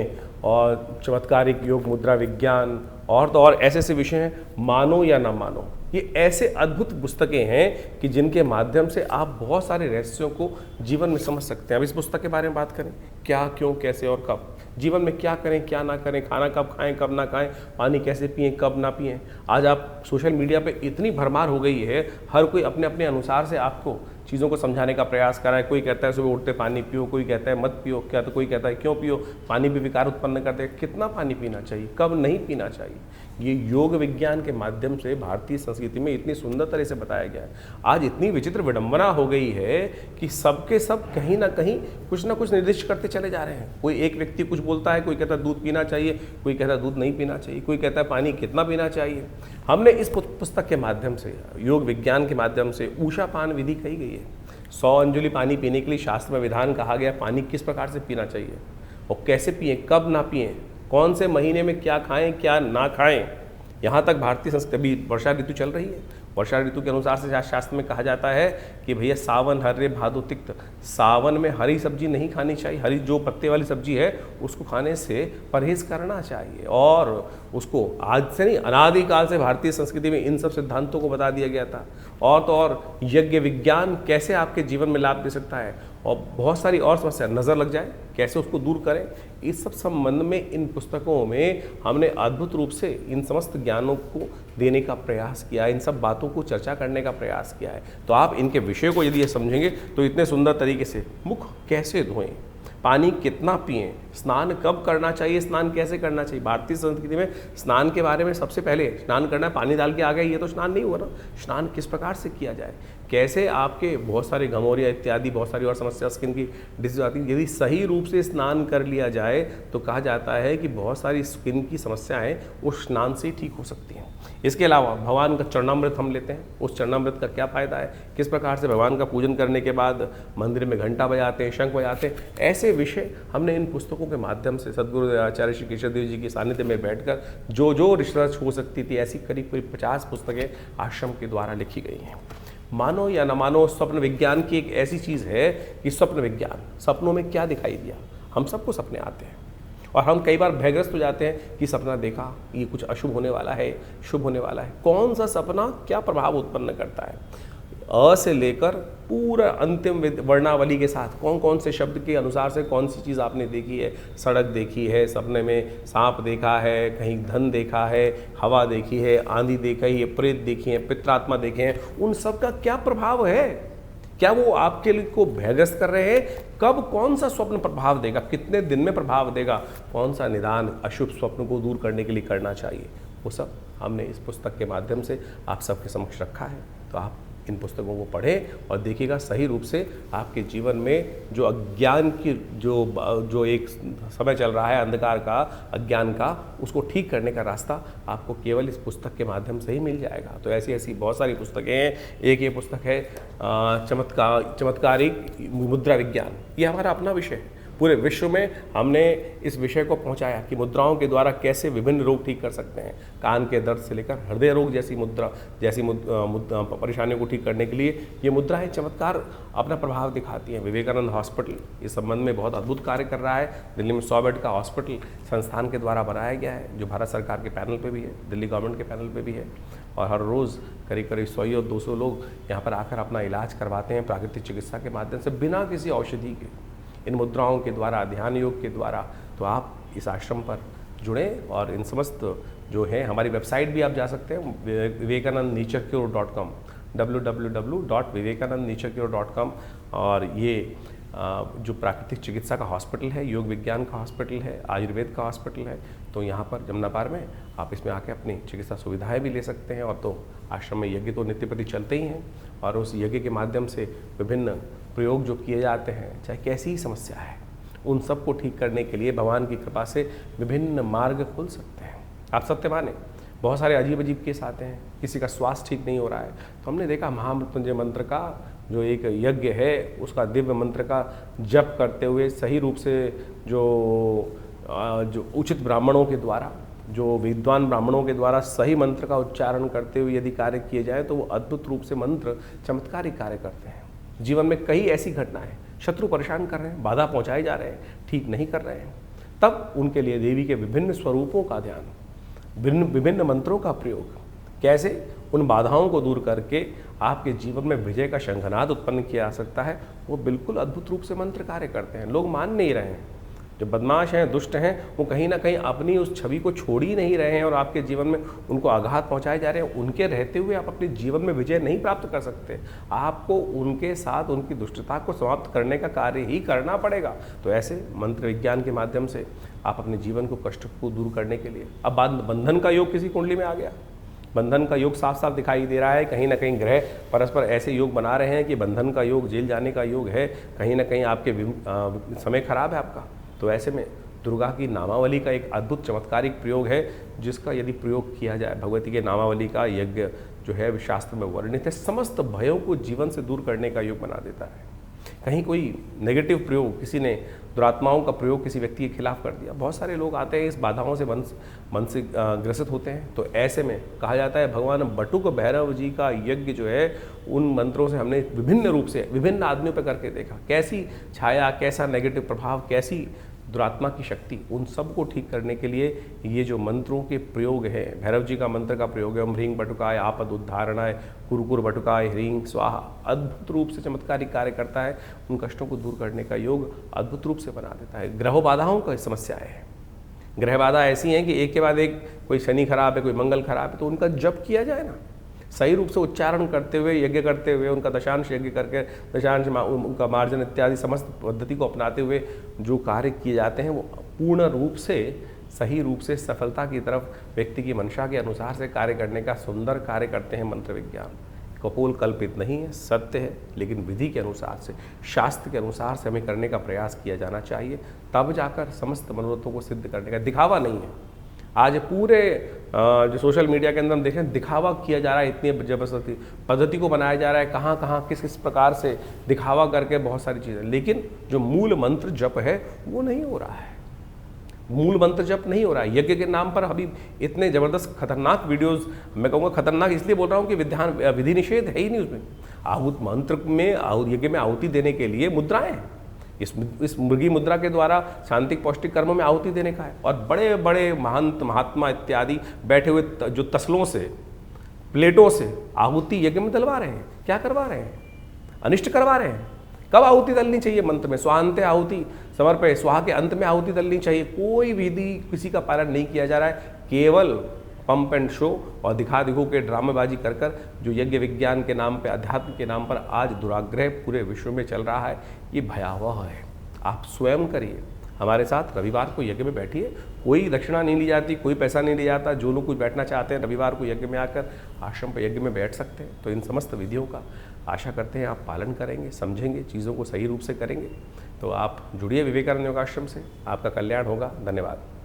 और चमत्कारिक योग मुद्रा विज्ञान, और तो और ऐसे ऐसे विषय हैं, मानो या ना मानो। ये ऐसे अद्भुत पुस्तकें हैं कि जिनके माध्यम से आप बहुत सारे रहस्यों को जीवन में समझ सकते हैं। अब इस पुस्तक के बारे में बात करें, क्या क्यों कैसे और कब, जीवन में क्या करें क्या ना करें, खाना कब खाएं कब ना खाएं, पानी कैसे पिएं कब ना पिएं। आज आप सोशल मीडिया पे इतनी भरमार हो गई है, हर कोई अपने अपने अनुसार से आपको चीज़ों को समझाने का प्रयास कर रहा है। कोई कहता है सुबह उठते पानी पियो, कोई कहता है मत पियो, क्या तो कोई कहता है क्यों पियो, पानी भी विकार उत्पन्न करते हैं। कितना पानी पीना चाहिए, कब नहीं पीना चाहिए, ये योग विज्ञान के माध्यम से भारतीय संस्कृति में इतनी सुंदर तरह से बताया गया है। आज इतनी विचित्र विडंबना हो गई है कि सबके सब कहीं ना कहीं कुछ ना कुछ निर्दिष्ट करते चले जा रहे हैं। कोई एक व्यक्ति कुछ बोलता है, कोई कहता है दूध पीना चाहिए, कोई कहता है दूध नहीं पीना चाहिए, कोई कहता है पानी कितना पीना चाहिए। हमने इस पुस्तक के माध्यम से, योग विज्ञान के माध्यम से ऊषा पान विधि कही गई है। 100 अंजुलि पानी पीने के लिए शास्त्र में विधान कहा गया, पानी किस प्रकार से पीना चाहिए और कैसे पिएं, कब ना पिएं, कौन से महीने में क्या खाएं क्या ना खाएं। यहाँ तक भारतीय संस्कृति, अभी वर्षा ऋतु चल रही है, वर्षा ऋतु के अनुसार से शास्त्र में कहा जाता है कि भैया सावन हर्रे भादो तिक्त, सावन में हरी सब्जी नहीं खानी चाहिए, हरी जो पत्ते वाली सब्जी है उसको खाने से परहेज करना चाहिए। और उसको आज से नहीं, अनादिकाल से भारतीय संस्कृति में इन सब सिद्धांतों को बता दिया गया था। और तो और यज्ञ विज्ञान कैसे आपके जीवन में लाभ दे सकता है, और बहुत सारी और समस्या, नज़र लग जाए कैसे उसको दूर करें, इस सब संबंध में इन पुस्तकों में हमने अद्भुत रूप से इन समस्त ज्ञानों को देने का प्रयास किया है, इन सब बातों को चर्चा करने का प्रयास किया है। तो आप इनके विषय को यदि ये समझेंगे तो इतने सुंदर तरीके से मुख कैसे धोएं, पानी कितना पिएं, स्नान कब करना चाहिए, स्नान कैसे करना चाहिए। भारतीय संस्कृति में स्नान के बारे में सबसे पहले स्नान करना, पानी डाल के आ गए, ये तो स्नान नहीं हुआ ना। स्नान किस प्रकार से किया जाए, कैसे आपके बहुत सारे घमौरिया इत्यादि बहुत सारी और समस्या स्किन की डिजीज आती है, यदि सही रूप से स्नान कर लिया जाए तो कहा जाता है कि बहुत सारी स्किन की समस्याएं उस स्नान से ही ठीक हो सकती हैं। इसके अलावा भगवान का चरणामृत हम लेते हैं, उस चरणामृत का क्या फ़ायदा है, किस प्रकार से भगवान का पूजन करने के बाद मंदिर में घंटा बजाते हैं, शंख बजाते हैं, ऐसे विषय हमने इन पुस्तकों के माध्यम से सदगुरु आचार्य श्री केशव देव जी के सानिध्य में बैठकर जो रिसर्च हो सकती थी, ऐसी करीब 50 पुस्तकें आश्रम के द्वारा लिखी गई हैं। मानो या न मानो, स्वप्न विज्ञान की एक ऐसी चीज़ है कि स्वप्न विज्ञान, सपनों में क्या दिखाई दिया, हम सबको सपने आते हैं और हम कई बार भयग्रस्त हो जाते हैं कि सपना देखा, ये कुछ अशुभ होने वाला है, शुभ होने वाला है। कौन सा सपना क्या प्रभाव उत्पन्न करता है, अ से लेकर पूरा अंतिम वर्णावली के साथ कौन कौन से शब्द के अनुसार से कौन सी चीज़ आपने देखी है। सड़क देखी है, सपने में सांप देखा है, कहीं धन देखा है, हवा देखी है, आंधी देखी है, प्रेत देखी है, पित्रात्मा देखे हैं, उन सब का क्या प्रभाव है, क्या वो आपके लिए को भयग्रस्त कर रहे हैं? कब कौन सा स्वप्न प्रभाव देगा, कितने दिन में प्रभाव देगा, कौन सा निदान अशुभ स्वप्न को दूर करने के लिए करना चाहिए, वो सब हमने इस पुस्तक के माध्यम से आप सबके समक्ष रखा है। तो आप इन पुस्तकों को पढ़ें और देखिएगा सही रूप से आपके जीवन में जो अज्ञान की जो एक समय चल रहा है, अंधकार का, अज्ञान का, उसको ठीक करने का रास्ता आपको केवल इस पुस्तक के माध्यम से ही मिल जाएगा। तो ऐसी ऐसी बहुत सारी पुस्तकें हैं। एक ये पुस्तक है चमत्कारिक मुद्रा विज्ञान। ये हमारा अपना विषय है। पूरे विश्व में हमने इस विषय को पहुंचाया कि मुद्राओं के द्वारा कैसे विभिन्न रोग ठीक कर सकते हैं। कान के दर्द से लेकर हृदय रोग जैसी परेशानियों को ठीक करने के लिए ये मुद्राएं चमत्कार अपना प्रभाव दिखाती हैं। विवेकानंद हॉस्पिटल इस संबंध में बहुत अद्भुत कार्य कर रहा है। दिल्ली में 100 बेड का हॉस्पिटल संस्थान के द्वारा बनाया गया है, जो भारत सरकार के पैनल पे भी है, दिल्ली गवर्नमेंट के पैनल पे भी है। और हर रोज़ करीब 100 और 200 लोग यहाँ पर आकर अपना इलाज करवाते हैं प्राकृतिक चिकित्सा के माध्यम से, बिना किसी औषधि के, इन मुद्राओं के द्वारा, ध्यान योग के द्वारा। तो आप इस आश्रम पर जुड़ें और इन समस्त जो है, हमारी वेबसाइट भी आप जा सकते हैं vivekanandnaturecure.com, www.vivekanandnaturecure.com। और ये जो प्राकृतिक चिकित्सा का हॉस्पिटल है, योग विज्ञान का हॉस्पिटल है, आयुर्वेद का हॉस्पिटल है, तो यहाँ पर जमुनापार में आप इसमें आके अपनी चिकित्सा सुविधाएं भी ले सकते हैं। और तो आश्रम में यज्ञ तो नित्य प्रति चलते ही हैं, और उस यज्ञ के माध्यम से विभिन्न प्रयोग जो किए जाते हैं, चाहे कैसी ही समस्या है, उन सब को ठीक करने के लिए भगवान की कृपा से विभिन्न मार्ग खुल सकते हैं। आप सत्य माने, बहुत सारे अजीब अजीब केस आते हैं, किसी का स्वास्थ्य ठीक नहीं हो रहा है, तो हमने देखा महामृत्युंजय मंत्र का जो एक यज्ञ है, उसका दिव्य मंत्र का जप करते हुए सही रूप से जो उचित ब्राह्मणों के द्वारा, जो विद्वान ब्राह्मणों के द्वारा सही मंत्र का उच्चारण करते हुए यदि कार्य किए जाए, तो वो अद्भुत रूप से मंत्र चमत्कारी कार्य करते हैं। जीवन में कई ऐसी घटनाएं, शत्रु परेशान कर रहे हैं, बाधा पहुंचाए जा रहे हैं, ठीक नहीं कर रहे हैं, तब उनके लिए देवी के विभिन्न स्वरूपों का ध्यान, विभिन्न मंत्रों का प्रयोग, कैसे उन बाधाओं को दूर करके आपके जीवन में विजय का शंखनाद उत्पन्न किया जा सकता है, वो बिल्कुल अद्भुत रूप से मंत्र कार्य करते हैं। लोग मान नहीं रहे हैं, जो बदमाश हैं, दुष्ट हैं, वो कहीं ना कहीं अपनी उस छवि को छोड़ ही नहीं रहे हैं और आपके जीवन में उनको आघात पहुंचाए जा रहे हैं। उनके रहते हुए आप अपने जीवन में विजय नहीं प्राप्त कर सकते। आपको उनके साथ उनकी दुष्टता को समाप्त करने का कार्य ही करना पड़ेगा। तो ऐसे मंत्र विज्ञान के माध्यम से आप अपने जीवन को, कष्ट को दूर करने के लिए, अब बंधन का योग किसी कुंडली में आ गया, बंधन का योग साफ साफ दिखाई दे रहा है। कहीं ना कहीं ग्रह परस्पर ऐसे योग बना रहे हैं कि बंधन का योग, जेल जाने का योग है, कहीं ना कहीं आपके समय खराब है आपका। तो ऐसे में दुर्गा की नामावली का एक अद्भुत चमत्कारिक प्रयोग है, जिसका यदि प्रयोग किया जाए, भगवती के नामावली का यज्ञ जो है शास्त्र में वर्णित है, समस्त भयों को जीवन से दूर करने का योग बना देता है। कहीं कोई नेगेटिव प्रयोग, किसी ने दुरात्माओं का प्रयोग किसी व्यक्ति के खिलाफ कर दिया, बहुत सारे लोग आते हैं इस बाधाओं से मन से ग्रसित होते हैं। तो ऐसे में कहा जाता है भगवान बटुक भैरव जी का यज्ञ जो है, उन मंत्रों से हमने विभिन्न रूप से विभिन्न आदमियों पर करके देखा, कैसी छाया, कैसा नेगेटिव प्रभाव, कैसी दुरात्मा की शक्ति, उन सब को ठीक करने के लिए ये जो मंत्रों के प्रयोग है, भैरव जी का मंत्र का प्रयोग है, ओम ह्रीं बटुकाय आपद उद्धारणाय कुरकुर बटुकाय ह्रीं स्वाहा, अद्भुत रूप से चमत्कारिक कार्य करता है। उन कष्टों को दूर करने का योग अद्भुत रूप से बना देता है। ग्रह बाधाओं का समस्याएं हैं, ग्रह बाधा ऐसी हैं कि एक के बाद एक, कोई शनि खराब है, कोई मंगल खराब है, तो उनका जप किया जाए ना, सही रूप से उच्चारण करते हुए, यज्ञ करते हुए, उनका दशांश यज्ञ करके, दशांश उनका मार्जन इत्यादि समस्त पद्धति को अपनाते हुए जो कार्य किए जाते हैं, वो पूर्ण रूप से, सही रूप से सफलता की तरफ व्यक्ति की मंशा के अनुसार से कार्य करने का सुंदर कार्य करते हैं। मंत्र विज्ञान कपोल कल्पित नहीं है, सत्य है, लेकिन विधि के अनुसार से, शास्त्र के अनुसार से हमें करने का प्रयास किया जाना चाहिए, तब जाकर समस्त मनोरथों को सिद्ध करने का, दिखावा नहीं है। आज पूरे जो सोशल मीडिया के अंदर हम देखें, दिखावा किया जा रहा है, इतनी जबरदस्ती पद्धति को बनाया जा रहा है, कहाँ कहाँ किस किस प्रकार से दिखावा करके बहुत सारी चीज़ें, लेकिन जो मूल मंत्र जप है वो नहीं हो रहा है, मूल मंत्र जप नहीं हो रहा है। यज्ञ के नाम पर अभी इतने ज़बरदस्त खतरनाक वीडियोस, मैं कहूँगा खतरनाक इसलिए बोल रहा हूँ कि विधि निषेध है ही नहीं उसमें। आहुत मंत्र में, यज्ञ में आहुति देने के लिए मुद्राएं हैं, इस मृगी मुद्रा के द्वारा शांतिक पौष्टिक कर्मों में आहुति देने का है। और बड़े बड़े महंत महात्मा इत्यादि बैठे हुए जो तसलों से, प्लेटों से आहुति यज्ञ में डलवा रहे हैं। क्या करवा रहे हैं? अनिष्ट करवा रहे हैं। कब आहुति डलनी चाहिए? मंत्र में स्वांते आहुति समर्पय, स्वाहा के अंत में आहुति डलनी चाहिए। कोई विधि किसी का पालन नहीं किया जा रहा है, केवल पंप एंड शो और दिखा दिखो के ड्रामेबाजी कर कर जो यज्ञ विज्ञान के नाम पे, अध्यात्म के नाम पर आज दुराग्रह पूरे विश्व में चल रहा है, ये भयावह है। आप स्वयं करिए, हमारे साथ रविवार को यज्ञ में बैठिए। कोई दक्षिणा नहीं ली जाती, कोई पैसा नहीं लिया जाता। जो लोग कुछ बैठना चाहते हैं रविवार को यज्ञ में आकर आश्रम पर यज्ञ में बैठ सकते हैं। तो इन समस्त विधियों का आशा करते हैं आप पालन करेंगे, समझेंगे, चीज़ों को सही रूप से करेंगे। तो आप जुड़िए विवेकानंद योगाश्रम से, आपका कल्याण होगा। धन्यवाद।